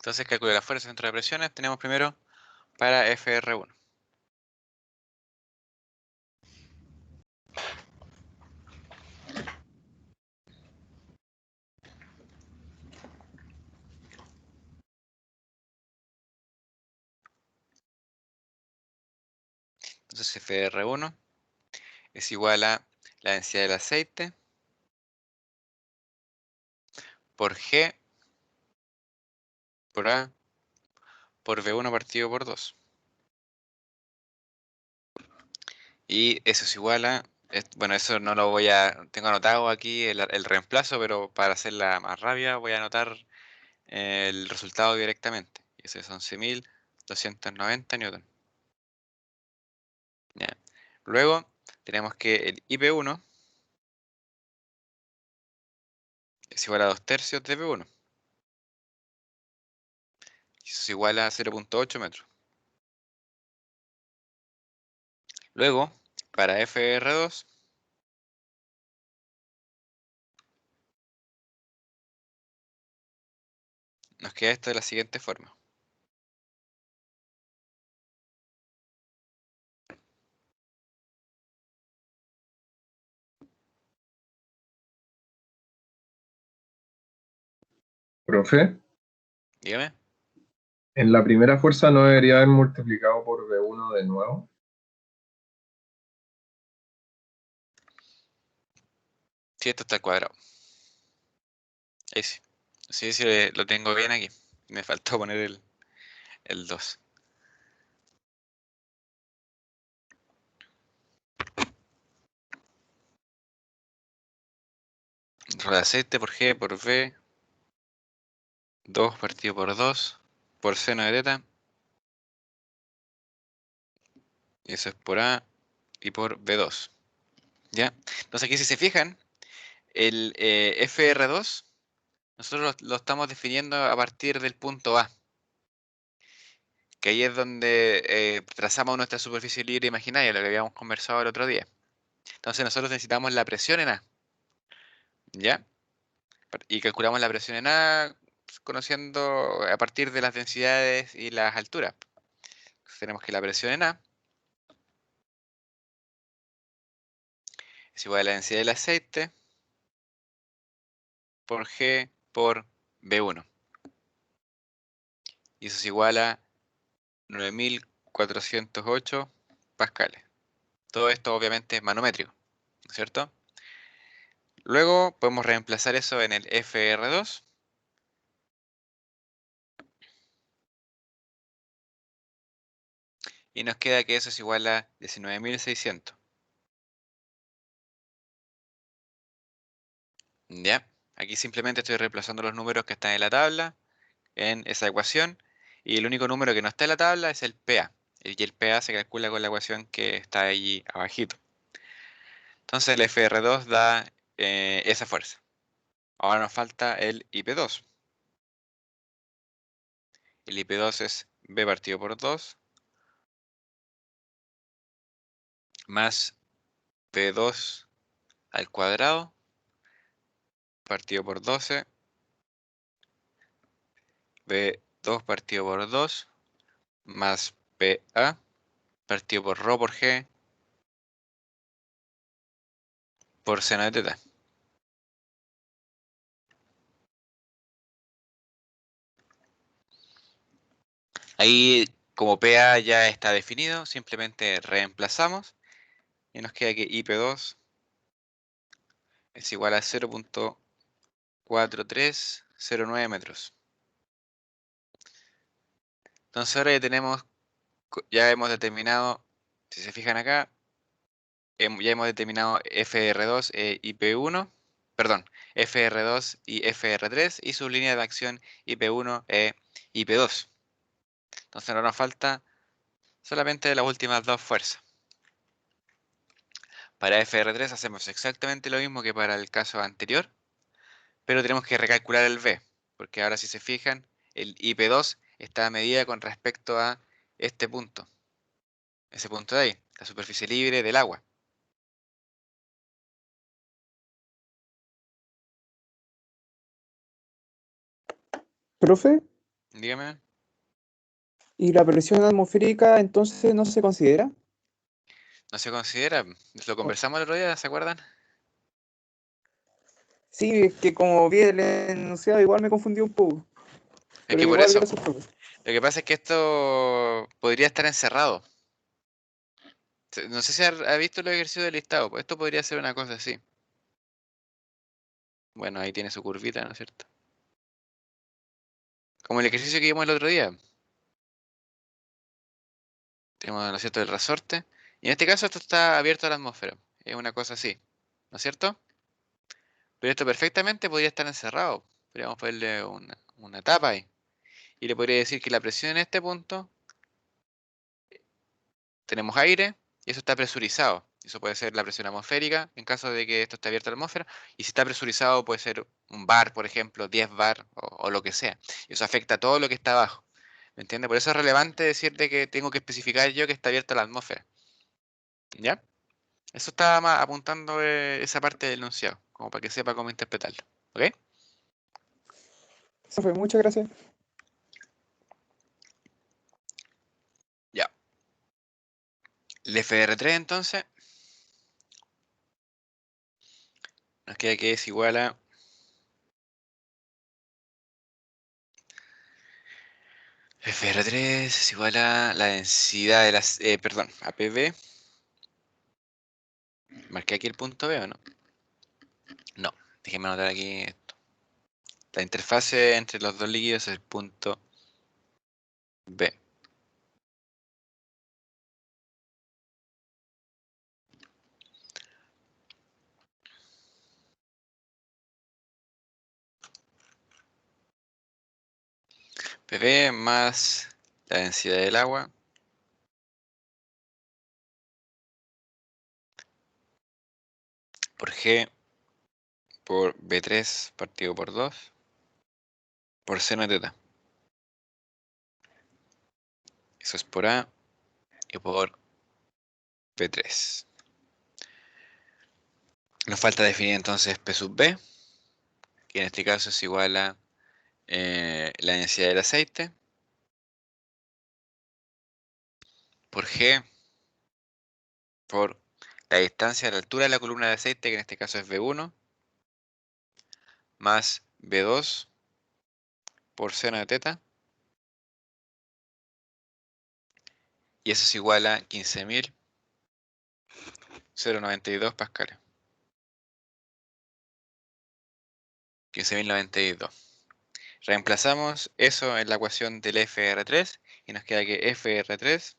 Entonces calcular la fuerza centro de presiones. Tenemos primero para FR1. Entonces FR1 es igual a la densidad del aceite por G por A por V1 partido por 2. Y eso es igual a, bueno, eso no lo voy a, tengo anotado aquí el reemplazo, pero para hacerla más rápida voy a anotar el resultado directamente. Y ese es 11.290 newton. Ya. Luego tenemos que el IP1 es igual a 2/3 de P1. Y eso es igual a 0.8 metros. Luego, para FR2, nos queda esto de la siguiente forma. Profe, Dígame. en la primera fuerza no debería haber multiplicado por V1 de nuevo. Sí, esto está al cuadrado. Ahí sí. Sí, sí, lo tengo bien aquí. Me faltó poner el 2. Rho de aceite por G por V. 2 partido por 2 por seno de teta. Y eso es por A y por B2. ¿Ya? Entonces aquí si se fijan, el FR2, nosotros lo estamos definiendo a partir del punto A. Que ahí es donde trazamos nuestra superficie libre imaginaria, lo que habíamos conversado el otro día. Entonces nosotros necesitamos la presión en A. ¿Ya? Y calculamos la presión en A conociendo a partir de las densidades y las alturas. Entonces tenemos que la presión en A es igual a la densidad del aceite por G por B1. Y eso es igual a 9408 pascales. Todo esto obviamente es manométrico, ¿no es cierto? Luego podemos reemplazar eso en el FR2. Y nos queda que eso es igual a 19.600. ¿Ya? Aquí simplemente estoy reemplazando los números que están en la tabla en esa ecuación. Y el único número que no está en la tabla es el PA. Y el PA se calcula con la ecuación que está allí abajito. Entonces el FR2 da esa fuerza. Ahora nos falta el IP2. El IP2 es B partido por 2 más P2 al cuadrado partido por 12. B2 partido por 2 más PA partido por Rho por G por seno de teta. Ahí, como PA ya está definido, simplemente reemplazamos y nos queda que IP2 es igual a 0.4309 metros. Entonces ahora ya hemos determinado, si se fijan acá, ya hemos determinado FR2 e IP1, perdón, FR2 y FR3 y su línea de acción IP1 e IP2. Entonces ahora nos falta solamente las últimas dos fuerzas. Para FR3 hacemos exactamente lo mismo que para el caso anterior, pero tenemos que recalcular el V, porque ahora si se fijan, el IP2 está medida con respecto a este punto, ese punto de ahí, la superficie libre del agua. Profe, Dígame, ¿y la presión atmosférica entonces no se considera? ¿no se considera? Lo conversamos el otro día, ¿se acuerdan? Sí, es que como vi el enunciado igual me confundí un poco. Es Pero que por igual, eso, gracias, profe. lo que pasa es que esto podría estar encerrado. No sé si ha visto los ejercicios del listado, pues esto podría ser una cosa así. Bueno, ahí tiene su curvita, ¿no es cierto? Como el ejercicio que vimos el otro día. Tenemos, ¿no es cierto?, el resorte. Y en este caso esto está abierto a la atmósfera. Es una cosa así, ¿no es cierto? Pero esto perfectamente podría estar encerrado. Podríamos ponerle una tapa ahí. Y le podría decir que la presión en este punto, tenemos aire y eso está presurizado. Eso puede ser la presión atmosférica, en caso de que esto esté abierto a la atmósfera. Y si está presurizado, puede ser un bar, por ejemplo, 10 bar o lo que sea. Eso afecta a todo lo que está abajo. ¿Me entiendes? Por eso es relevante decirte que tengo que especificar yo que está abierta a la atmósfera. ¿Ya? Eso estaba más apuntando esa parte del enunciado, como para que sepa cómo interpretarlo. ¿Ok? Eso fue, muchas gracias. Ya. El FR3 entonces nos queda que es igual a FR3 es igual a la densidad de las, perdón, a PV. ¿Marqué aquí el punto B o no? No, déjenme anotar aquí esto. La interfase entre los dos líquidos es el punto B. PV más la densidad del agua por G por B3 partido por 2 por seno de teta. Eso es por A y por B3. Nos falta definir entonces P sub B, que en este caso es igual a la densidad del aceite por G por la distancia a la altura de la columna de aceite, que en este caso es B1, más B2 por seno de teta. Y eso es igual a 15.092 pascales. 15.092. Reemplazamos eso en la ecuación del FR3 y nos queda que FR3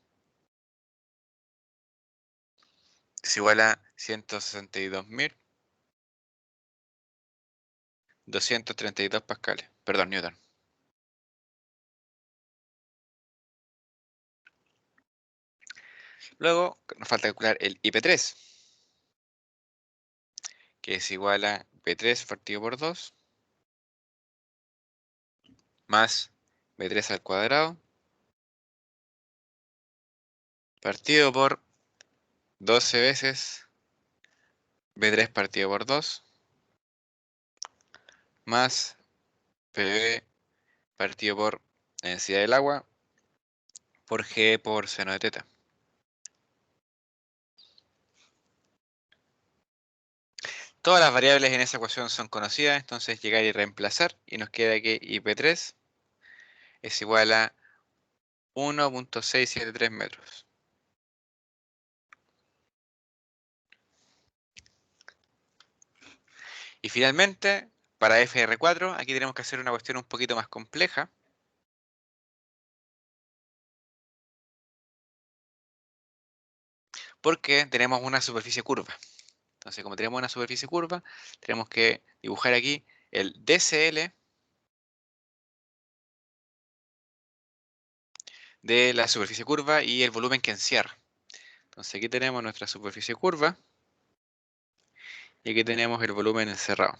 es igual a 162.232 pascales. Perdón, Newton. Luego nos falta calcular el IP3, que es igual a B3 partido por 2 más B3 al cuadrado partido por 12 veces B3 partido por 2 más PV partido por la densidad del agua por G por seno de teta. Todas las variables en esa ecuación son conocidas, entonces llegar y reemplazar y nos queda que IP3 es igual a 1.673 metros. Y finalmente, para FR4, aquí tenemos que hacer una cuestión un poquito más compleja. Porque tenemos una superficie curva. Entonces, como tenemos una superficie curva, tenemos que dibujar aquí el DCL de la superficie curva y el volumen que encierra. Entonces, aquí tenemos nuestra superficie curva y aquí tenemos el volumen encerrado.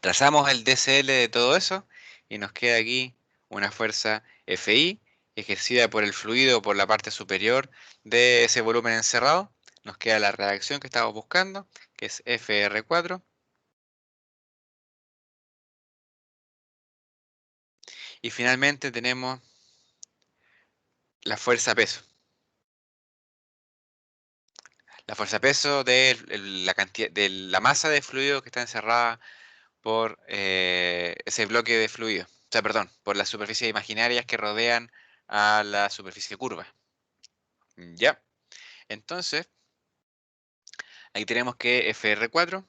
Trazamos el DCL de todo eso y nos queda aquí una fuerza FI ejercida por el fluido por la parte superior de ese volumen encerrado. Nos queda la reacción que estamos buscando, que es FR4. Y finalmente tenemos la fuerza peso. La fuerza peso de la cantidad, de la masa de fluido que está encerrada por ese bloque de fluido. O sea, perdón, por las superficies imaginarias que rodean a la superficie curva. Ya. Entonces, aquí tenemos que FR4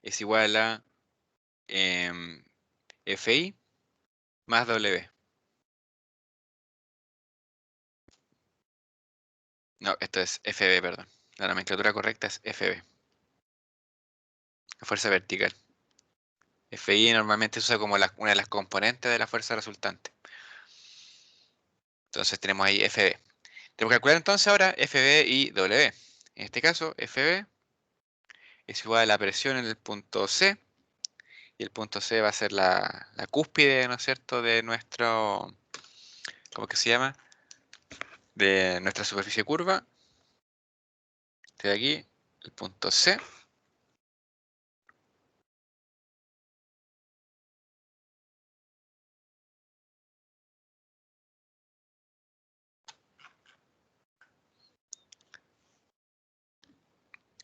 es igual a FI más W. No, esto es FB, perdón. La nomenclatura correcta es FB. La fuerza vertical. FI normalmente se usa como una de las componentes de la fuerza resultante. Entonces tenemos ahí FB. Tenemos que calcular entonces ahora FB y W. En este caso, FB es igual a la presión en el punto C. Y el punto C va a ser la cúspide, ¿no es cierto?, de nuestro, ¿cómo que se llama? De nuestra superficie curva. De aquí, el punto C.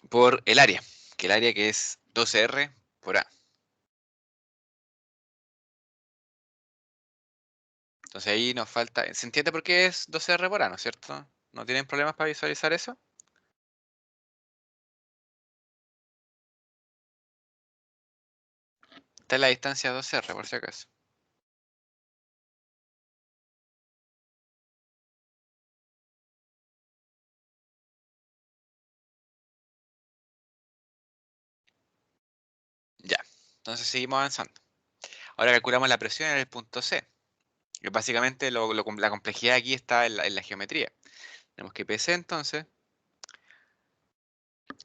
Por el área, que el área que es 12R por A. Entonces ahí nos falta, ¿se entiende por qué es 12R por A, no es cierto? ¿No tienen problemas para visualizar eso? Esta es la distancia 12R, por si acaso. Ya, entonces seguimos avanzando. Ahora calculamos la presión en el punto C. Que básicamente la complejidad aquí está en la geometría. Tenemos que PC entonces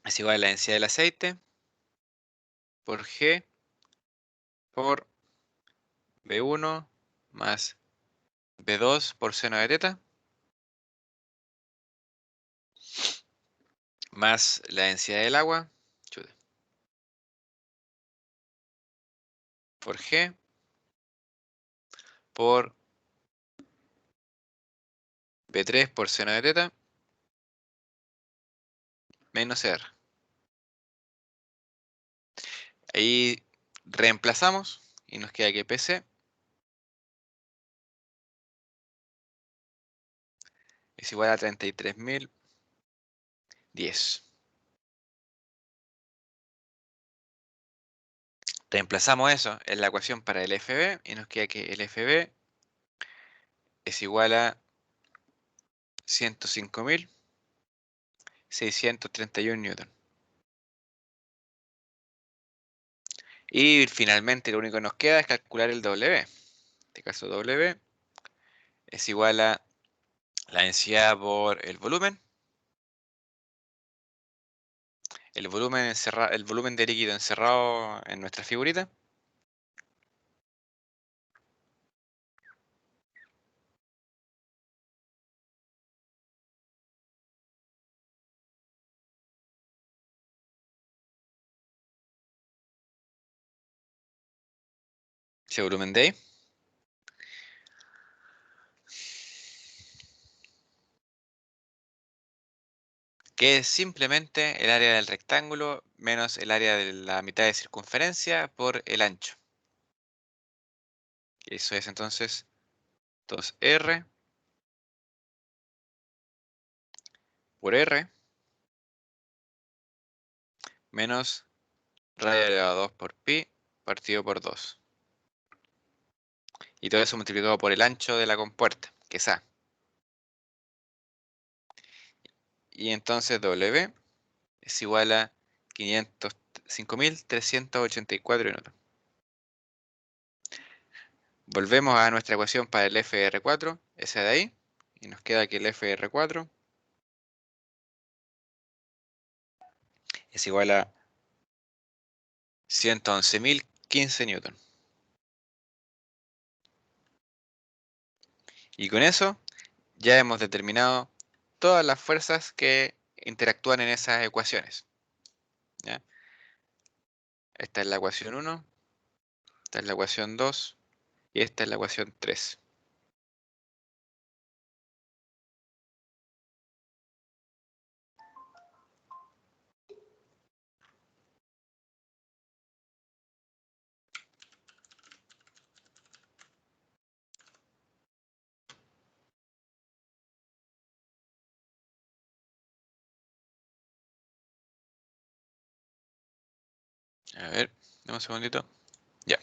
es igual a la densidad del aceite por G por B1 más B2 por seno de teta más la densidad del agua por G por B3 por seno de teta menos R. Ahí reemplazamos y nos queda que PC es igual a 33.010. Reemplazamos eso en la ecuación para el FB y nos queda que el FB es igual a 105.631 newton. Y finalmente lo único que nos queda es calcular el W. En este caso W es igual a la densidad por el volumen. El volumen de líquido encerrado en nuestra figurita. Ese volumen de ahí. Que es simplemente el área del rectángulo menos el área de la mitad de circunferencia por el ancho. Eso es entonces 2R por R menos radio elevado a 2 por pi partido por 2. Y todo eso multiplicado por el ancho de la compuerta, que es A. Y entonces W es igual a 5.384 newton. Volvemos a nuestra ecuación para el FR4, esa de ahí, y nos queda que el FR4 es igual a 111.015 newton. Y con eso ya hemos determinado todas las fuerzas que interactúan en esas ecuaciones. ¿Ya? Esta es la ecuación 1, esta es la ecuación 2 y esta es la ecuación 3. A ver, dame un segundito. Ya.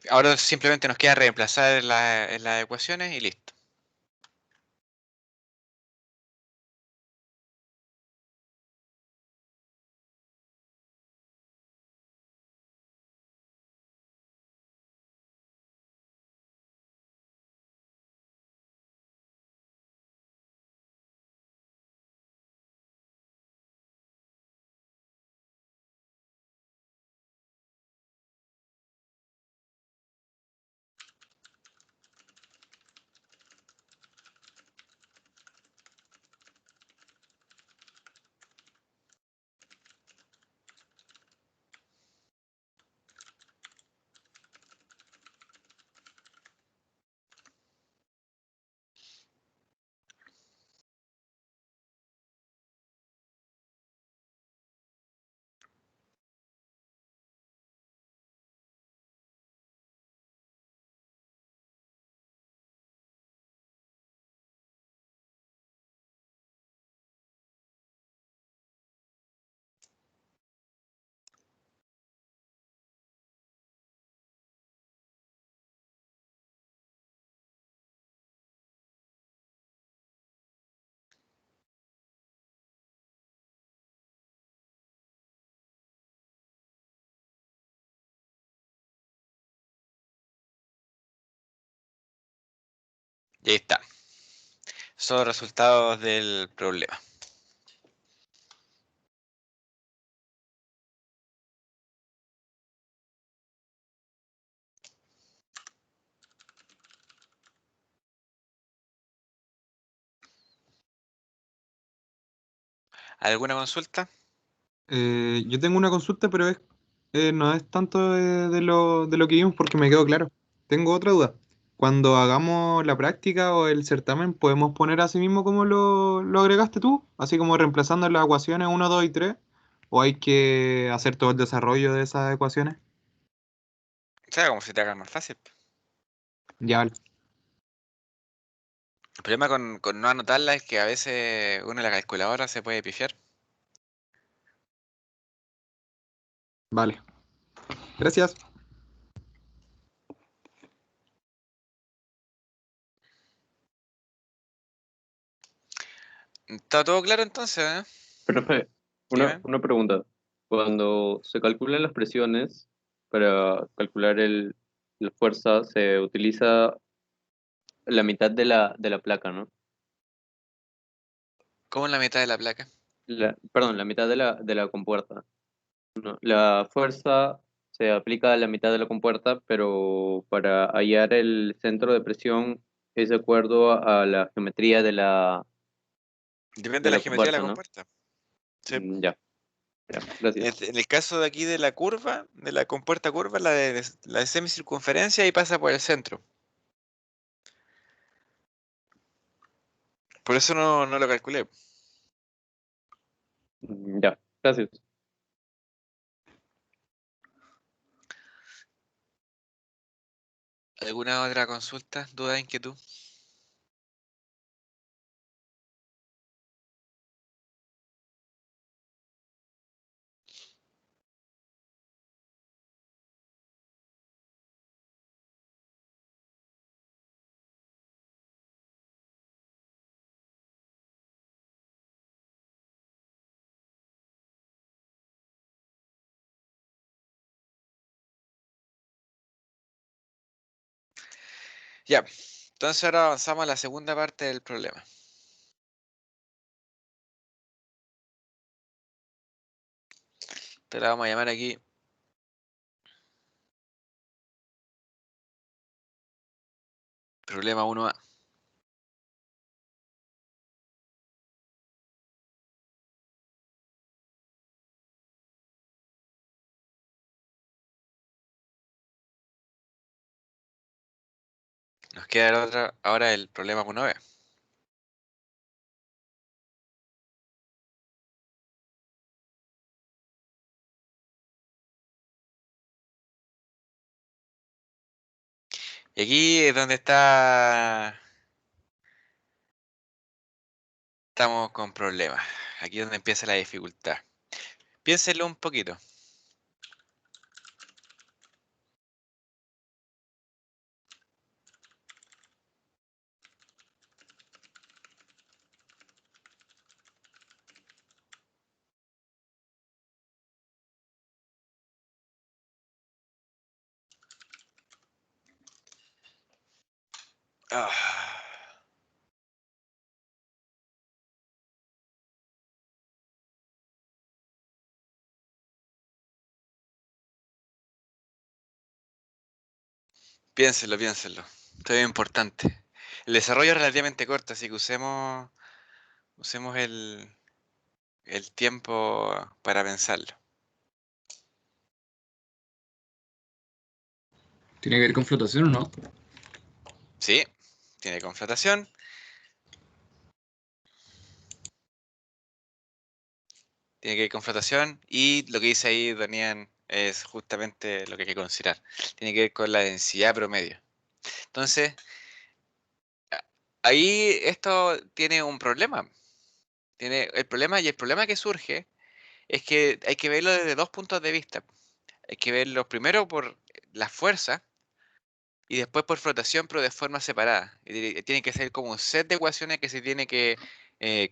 Ahora simplemente nos queda reemplazar en las ecuaciones y listo. Y ahí está. Son los resultados del problema. ¿Alguna consulta? Yo tengo una consulta, pero no es tanto de lo que vimos porque me quedó claro. Tengo otra duda. Cuando hagamos la práctica o el certamen, ¿podemos poner así mismo como lo agregaste tú? Así como reemplazando las ecuaciones uno 2 y 3. ¿O hay que hacer todo el desarrollo de esas ecuaciones? O sea, como si te hagan más fácil. Ya, vale. El problema con no anotarla es que a veces uno en la calculadora se puede pifiar. Vale. Gracias. ¿Está todo claro entonces, eh? Profe, Dime. una pregunta. Cuando se calculan las presiones para calcular la fuerza, se utiliza la mitad de de la placa, ¿no? ¿Cómo en la mitad de la placa? Perdón, la mitad de de la compuerta. No, la fuerza se aplica a la mitad de la compuerta, pero para hallar el centro de presión es de acuerdo a la geometría Depende de de la la geometría de la compuerta, ¿no? compuerta. Sí. Ya, ya, gracias. En el caso de aquí de la curva, de la compuerta curva, la de semicircunferencia y pasa por el centro. Por eso no lo calculé. Ya, gracias. ¿Alguna otra consulta, duda, inquietud? Ya, entonces ahora avanzamos a la segunda parte del problema. Te la vamos a llamar aquí. Problema 1A. Nos queda ahora el problema 1B. Y aquí es donde estamos con problemas. Aquí es donde empieza la dificultad. Piénsenlo un poquito. Ah. Piénsenlo, piénsenlo. Esto es importante. El desarrollo es relativamente corto, así que usemos el tiempo para pensarlo. ¿Tiene que ver con flotación o no? Sí, tiene confrontación. Tiene que ver con flotación. Y lo que dice ahí Daniel es justamente lo que hay que considerar. Tiene que ver con la densidad promedio. Entonces, ahí esto tiene un problema. Tiene el problema y el problema que surge es que hay que verlo desde dos puntos de vista. Hay que verlo primero por la fuerza y después por flotación, pero de forma separada. Y tiene que ser como un set de ecuaciones que se tiene que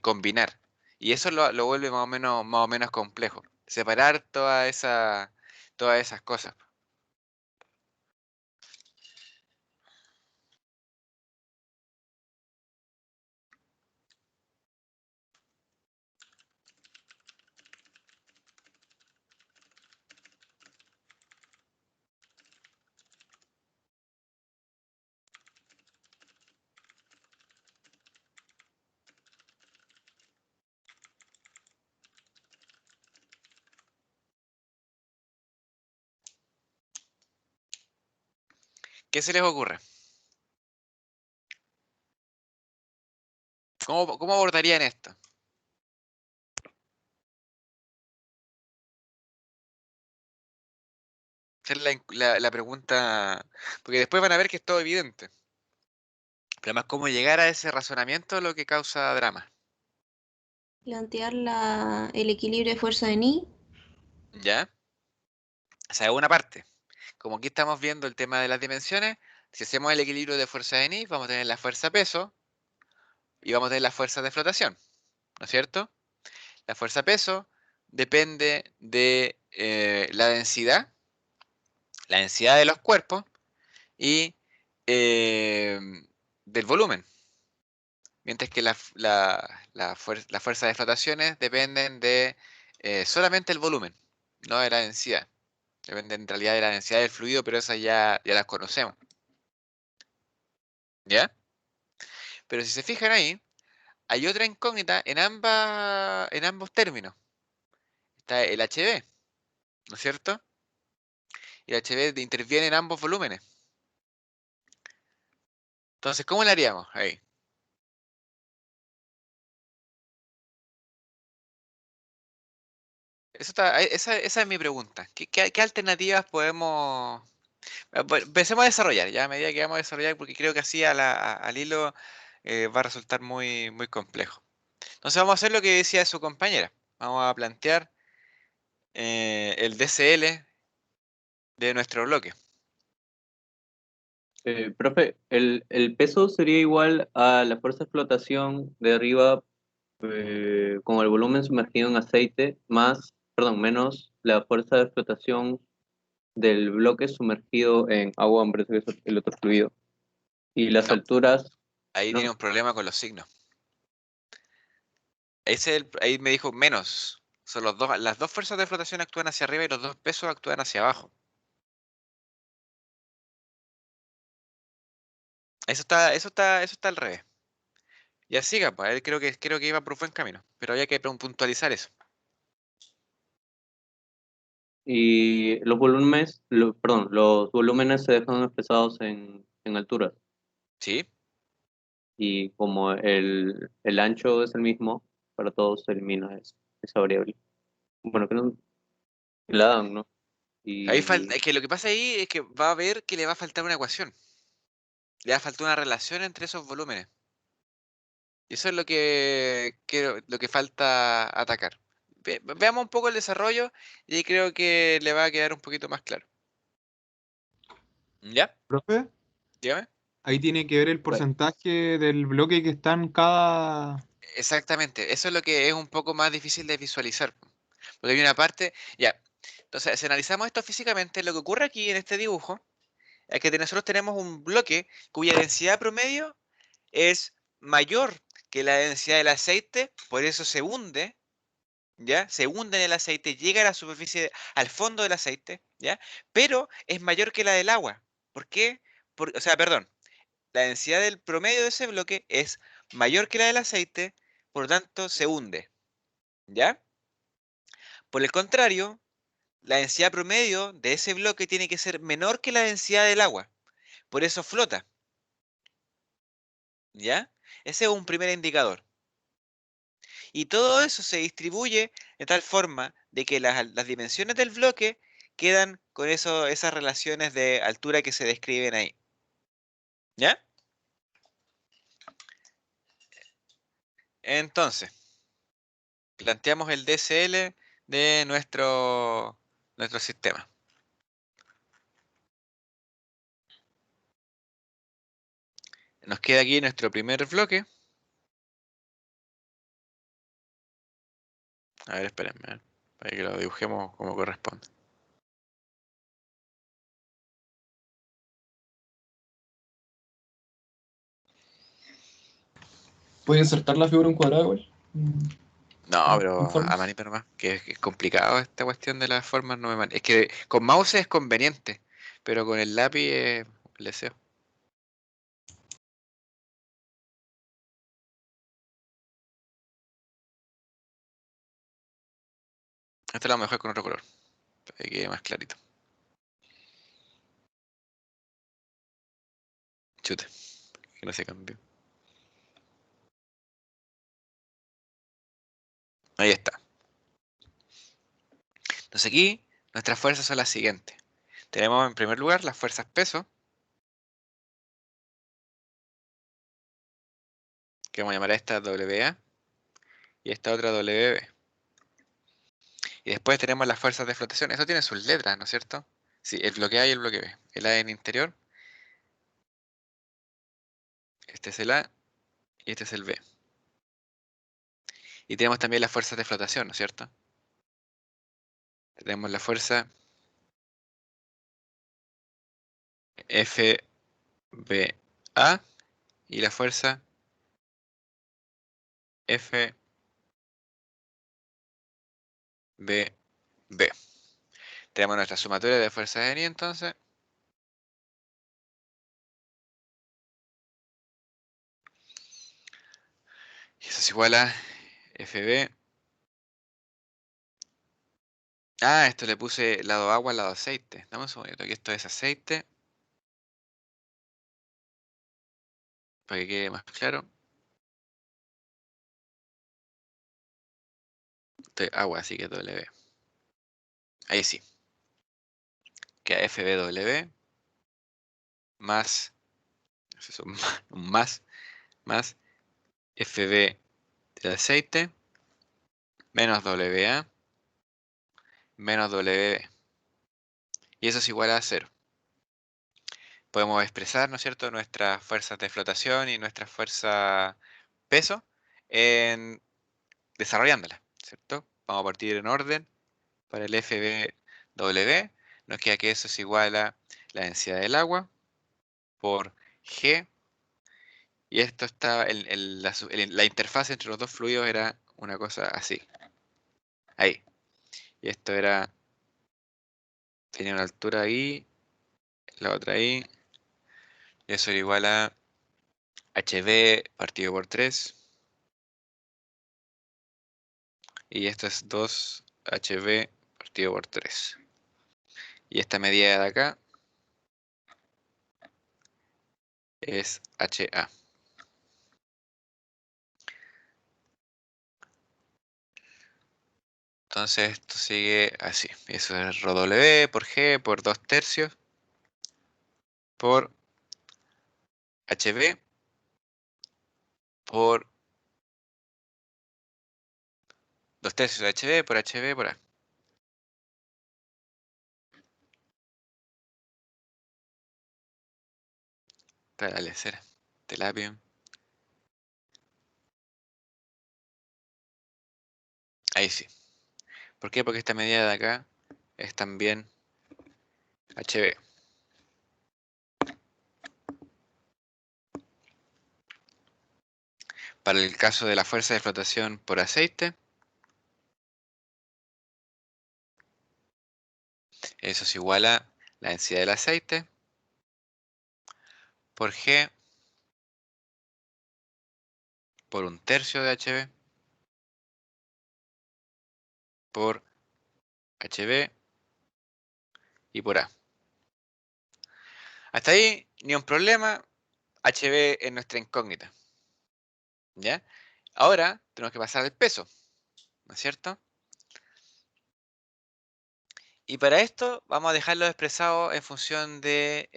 combinar. Y eso lo vuelve más o menos complejo. Separar todas esas cosas. ¿Qué se les ocurre? ¿Cómo abordarían esto? Esa es la pregunta, porque después van a ver que es todo evidente. Pero además, cómo llegar a ese razonamiento es lo que causa drama. Plantear el equilibrio de fuerza de Ni. ¿Ya? O sea, una parte. Como aquí estamos viendo el tema de las dimensiones, si hacemos el equilibrio de fuerza de Ni, vamos a tener la fuerza peso y vamos a tener la fuerza de flotación, ¿no es cierto? La fuerza peso depende de la densidad de los cuerpos y eh, del volumen. Mientras que las fuerzas de flotaciones dependen de solamente el volumen, no de la densidad. Dependen en realidad de la densidad del fluido, pero esas ya las conocemos. ¿Ya? Pero si se fijan ahí, hay otra incógnita en ambos términos. Está el HV, ¿no es cierto? Y el HV interviene en ambos volúmenes. Entonces, ¿cómo le haríamos ahí? Esa es mi pregunta. ¿Qué alternativas podemos... Empecemos a desarrollar, ya a medida que vamos a desarrollar, porque creo que así al hilo va a resultar muy, muy complejo. Entonces vamos a hacer lo que decía su compañera. Vamos a plantear el DCL de nuestro bloque. Profe, el peso sería igual a la fuerza de flotación de arriba con el volumen sumergido en aceite menos la fuerza de flotación del bloque sumergido en agua, me parece que es el otro fluido. Y las No, alturas, ahí tiene ¿no? un problema con los signos. Ahí me dijo menos. Son las dos fuerzas de flotación actúan hacia arriba y los dos pesos actúan hacia abajo. Eso está al revés. Ya siga, pues, él creo que iba por buen camino, pero había que puntualizar eso. Y los volúmenes se dejan expresados en alturas. ¿Sí? Y como el ancho es el mismo, para todos se elimina esa variable. Bueno, que no, la dan, ¿no? Y Es que lo que pasa ahí es que va a ver que le va a faltar una ecuación. Le va a faltar una relación entre esos volúmenes. Y eso es lo que falta atacar. Veamos un poco el desarrollo y ahí creo que le va a quedar un poquito más claro. ¿Ya? Profe, Dígame. ahí tiene que ver el bueno, porcentaje del bloque que está en cada... Exactamente. Eso es lo que es un poco más difícil de visualizar. Porque hay una parte. Ya. Entonces, si analizamos esto físicamente, lo que ocurre aquí en este dibujo es que nosotros tenemos un bloque cuya densidad promedio es mayor que la densidad del aceite, por eso se hunde, ¿ya? Se hunde en el aceite, llega a la superficie, al fondo del aceite, ¿ya? Pero es mayor que la del agua. ¿Por qué? O sea, perdón, la densidad del promedio de ese bloque es mayor que la del aceite, por lo tanto se hunde, ¿ya? Por el contrario, la densidad promedio de ese bloque tiene que ser menor que la densidad del agua, por eso flota, ¿ya? Ese es un primer indicador. Y todo eso se distribuye de tal forma de que las dimensiones del bloque quedan con esas relaciones de altura que se describen ahí. ¿Ya? Entonces, planteamos el DCL de nuestro sistema. Nos queda aquí nuestro primer bloque. A ver, espérenme, para que lo dibujemos como corresponde. ¿Puede insertar la figura en cuadrado igual? No, ¿En pero a formas? manito nomás, que es complicado esta cuestión de las formas. No es que con mouse es conveniente, pero con el lápiz es el deseo. Esto lo vamos a dejar con otro color, para que quede más clarito. Chute, que no se cambió. Ahí está. Entonces aquí nuestras fuerzas son las siguientes. Tenemos en primer lugar las fuerzas peso, que vamos a llamar a esta WA y esta otra WB. Y después tenemos las fuerzas de flotación. Eso tiene sus letras, ¿no es cierto? Sí, el bloque A y el bloque B. El A en interior. Este es el A y este es el B. Y tenemos también las fuerzas de flotación, ¿no es cierto? Tenemos la fuerza FBA y la fuerza FBB. Tenemos nuestra sumatoria de fuerzas de Ni entonces. Y eso es igual a FB. Ah, esto le puse lado agua, lado aceite. Dame un segundito, aquí esto es aceite. Para que quede más claro. Esto es agua, así que W. Ahí sí. Queda FBW más, eso es un más FB del aceite menos WA menos WB. Y eso es igual a 0. Podemos expresar, ¿no es cierto?, nuestras fuerzas de flotación y nuestra fuerza peso desarrollándolas, ¿cierto? Vamos a partir en orden. Para el FBW nos queda que eso es igual a la densidad del agua por G. Y esto está, la interfaz entre los dos fluidos era una cosa así. Ahí. Y esto era, tenía una altura ahí, la otra ahí. Y eso era igual a HB partido por 3. Y esto es 2HB partido por 3. Y esta medida de acá es HA. Entonces esto sigue así. Eso es ρW por G por 2 tercios por HB por 2 tercios de HB por HB por A. Dale, cera. Tilapia. Ahí sí. ¿Por qué? Porque esta medida de acá es también HB. Para el caso de la fuerza de flotación por aceite, eso es igual a la densidad del aceite por G por 1 tercio de HB por HB y por A. Hasta ahí, ni un problema. HB es nuestra incógnita. ¿Ya? Ahora tenemos que pasar al peso, ¿no es cierto? Y para esto vamos a dejarlo expresado en función de...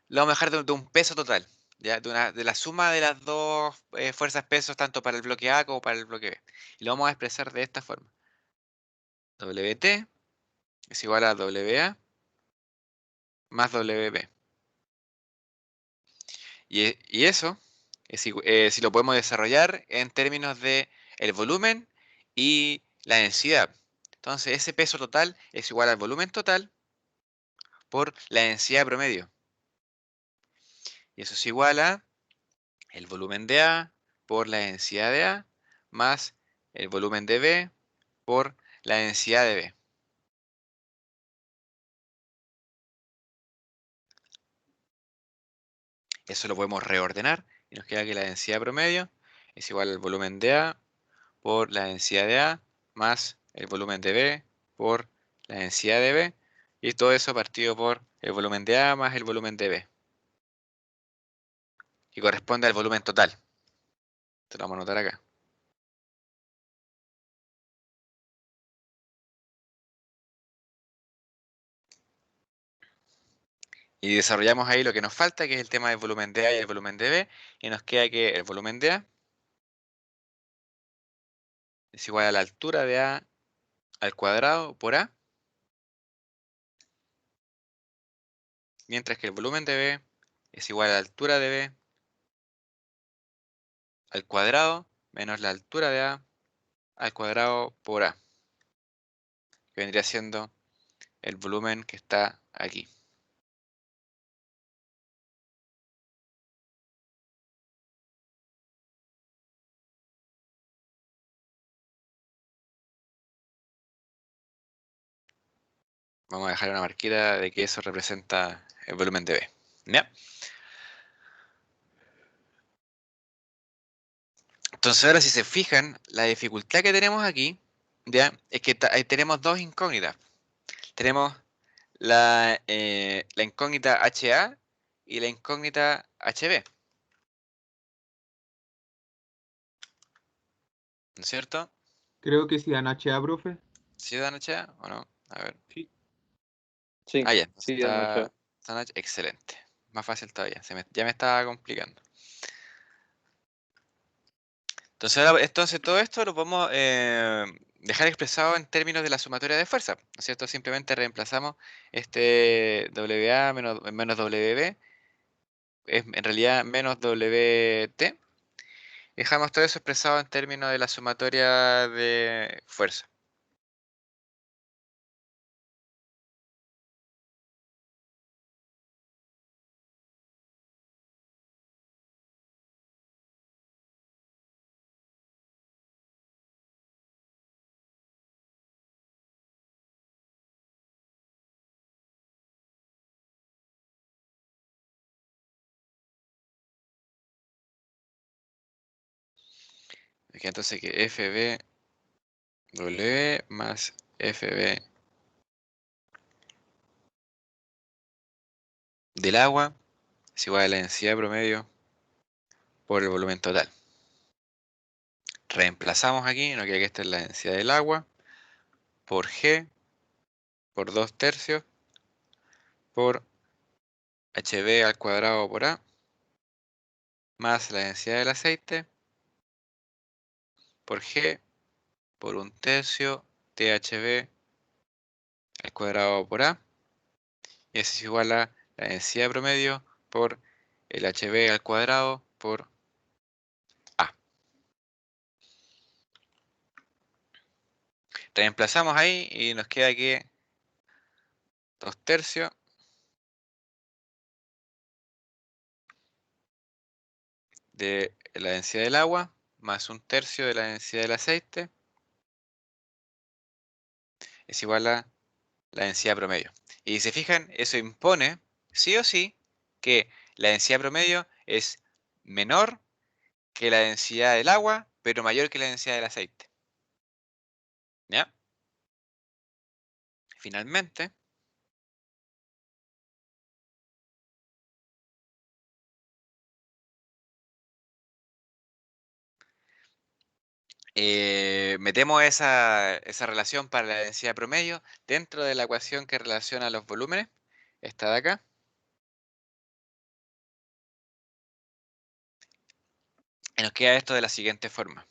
lo vamos a dejar de un peso total, ¿ya? De la suma de las dos fuerzas pesos, tanto para el bloque A como para el bloque B. Y lo vamos a expresar de esta forma. WT es igual a WA más WB. Y eso, si lo podemos desarrollar en términos de el volumen y la densidad. Entonces, ese peso total es igual al volumen total por la densidad promedio. Y eso es igual a el volumen de A por la densidad de A más el volumen de B por la densidad de B. Eso lo podemos reordenar y nos queda que la densidad promedio es igual al volumen de A por la densidad de A más el volumen de B por la densidad de B. Y todo eso partido por el volumen de A más el volumen de B. Y corresponde al volumen total. Te lo vamos a anotar acá. Y desarrollamos ahí lo que nos falta, que es el tema del volumen de A y el volumen de B. Y nos queda que el volumen de A es igual a la altura de A al cuadrado por A. Mientras que el volumen de B es igual a la altura de B al cuadrado menos la altura de A al cuadrado por A. Que vendría siendo el volumen que está aquí. Vamos a dejar una marquita de que eso representa el volumen de B. ¿Ya? Entonces ahora si se fijan, la dificultad que tenemos aquí, ¿ya? Es que ahí tenemos dos incógnitas. Tenemos la incógnita HA y la incógnita HB. ¿No es cierto? Creo que sí dan HA, profe. ¿Sí dan HA o no? A ver. Sí, Ah, ya. Entonces sí, de noche. está excelente. Más fácil todavía. Ya me estaba complicando. Entonces todo esto lo podemos dejar expresado en términos de la sumatoria de fuerza, ¿no es cierto? Simplemente reemplazamos este WA menos WB, es en realidad menos WT. Dejamos todo eso expresado en términos de la sumatoria de fuerza. Aquí entonces que FBW más FB del agua es igual a la densidad promedio por el volumen total. Reemplazamos aquí, no queda que esta es la densidad del agua, por G, por 2/3, por HB al cuadrado por A, más la densidad del aceite, por G, por 1/3 THB al cuadrado por A, y eso es igual a la densidad promedio por el HB al cuadrado por A. Reemplazamos ahí y nos queda que 2/3 de la densidad del agua más 1/3 de la densidad del aceite es igual a la densidad promedio. Y si se fijan, eso impone, sí o sí, que la densidad promedio es menor que la densidad del agua, pero mayor que la densidad del aceite. ¿Ya? Finalmente, metemos esa relación para la densidad promedio dentro de la ecuación que relaciona los volúmenes, esta de acá. Y nos queda esto de la siguiente forma.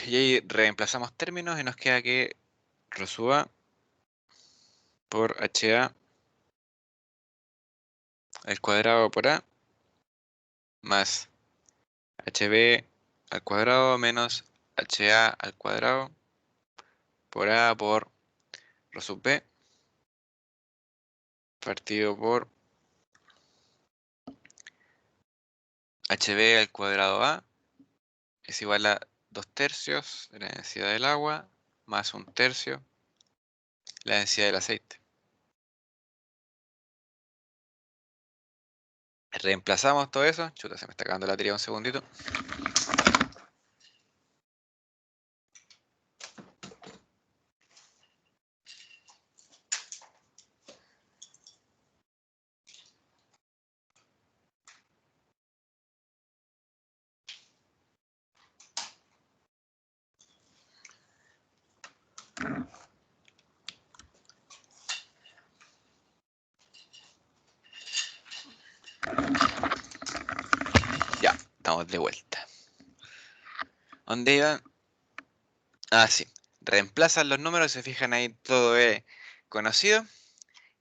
Y ahí reemplazamos términos y nos queda que ρ sub A por HA al cuadrado por A más HB al cuadrado menos HA al cuadrado por A por rho sub B partido por HB al cuadrado A es igual a 2/3 de la densidad del agua más 1/3 la densidad del aceite. Reemplazamos todo eso. Chuta, se me está acabando la batería un segundito. Ya, estamos de vuelta. ¿Dónde iban? Ah, sí. Reemplazan los números, se fijan ahí, todo es conocido.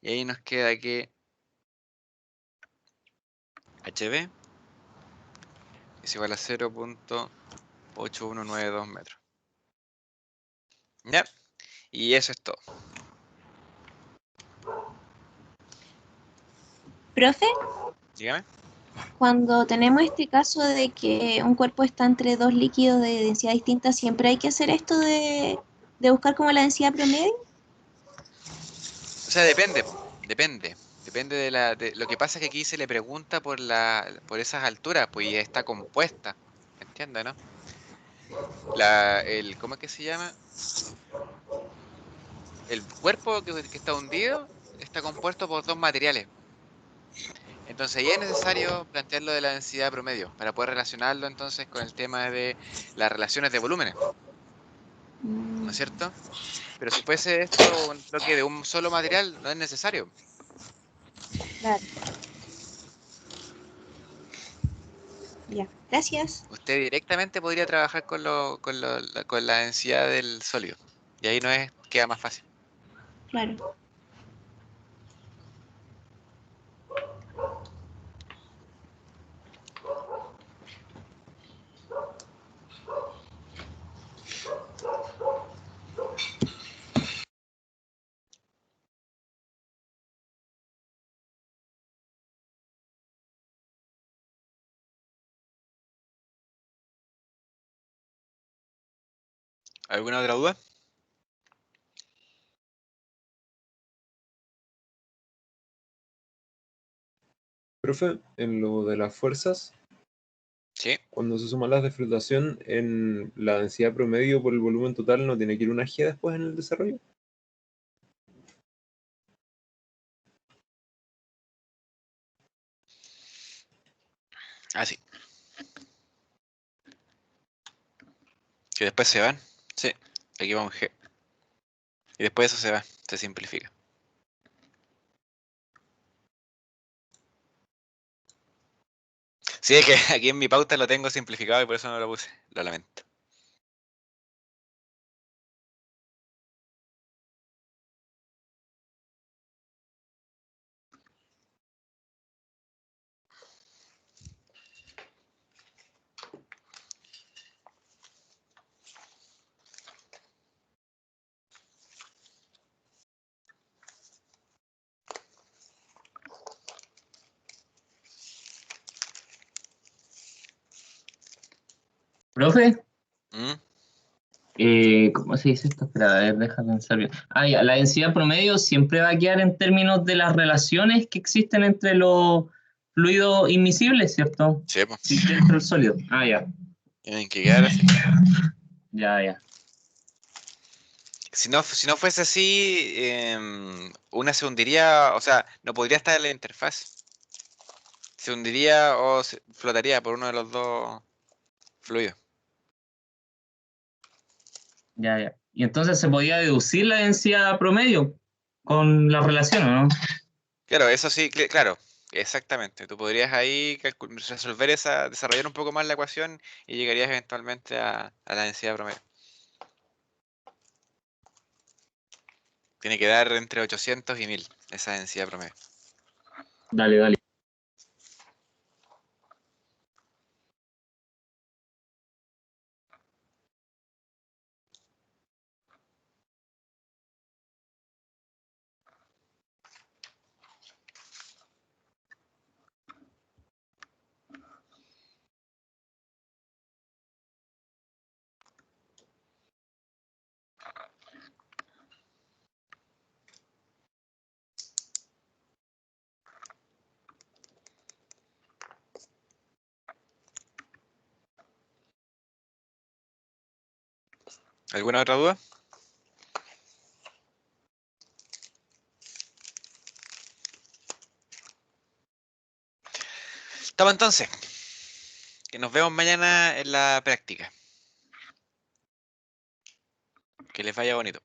Y ahí nos queda que HB es igual a 0.8192 metros. ¿Ya? Y eso es todo. Profe, Dígame. cuando tenemos este caso de que un cuerpo está entre dos líquidos de densidad distinta, ¿siempre hay que hacer esto de buscar como la densidad promedio? O sea, depende. Depende de lo que pasa es que aquí se le pregunta por esas alturas, pues y está compuesta. ¿Entiendes, no? ¿Cómo es que se llama? El cuerpo que está hundido está compuesto por dos materiales. Entonces ahí es necesario plantearlo de la densidad promedio para poder relacionarlo entonces con el tema de las relaciones de volúmenes, ¿no es cierto? Pero si fuese esto un bloque de un solo material, no es necesario. Claro. Ya, gracias. Usted directamente podría trabajar con la densidad del sólido. Y ahí queda más fácil. Claro. ¿Alguna otra duda? Profe, en lo de las fuerzas, Sí. cuando se suman las de flotación, en la densidad promedio por el volumen total, ¿no tiene que ir una G después en el desarrollo? Ah, sí. Que después se van. Sí. Aquí va un G. Y después eso se va. Se simplifica. Sí, es que aquí en mi pauta lo tengo simplificado y por eso no lo puse. Lo lamento. Profe, ¿Mm? ¿cómo se dice esto? Espera, a ver, deja pensar bien. Ah, ya, la densidad promedio siempre va a quedar en términos de las relaciones que existen entre los fluidos inmisibles, ¿cierto? Sí, pues. Sí, dentro del sólido. Ah, ya, Tienen que quedar así. ya. Si no fuese así, una se hundiría, o sea, no podría estar en la interfaz. Se hundiría o flotaría por uno de los dos fluidos. Ya. Y entonces se podía deducir la densidad promedio con la relación, ¿o no? Claro, eso sí, claro, exactamente. Tú podrías ahí resolver desarrollar un poco más la ecuación y llegarías eventualmente a la densidad promedio. Tiene que dar entre 800 y 1000 esa densidad promedio. Dale. ¿Alguna otra duda? Estamos entonces. Que nos vemos mañana en la práctica. Que les vaya bonito.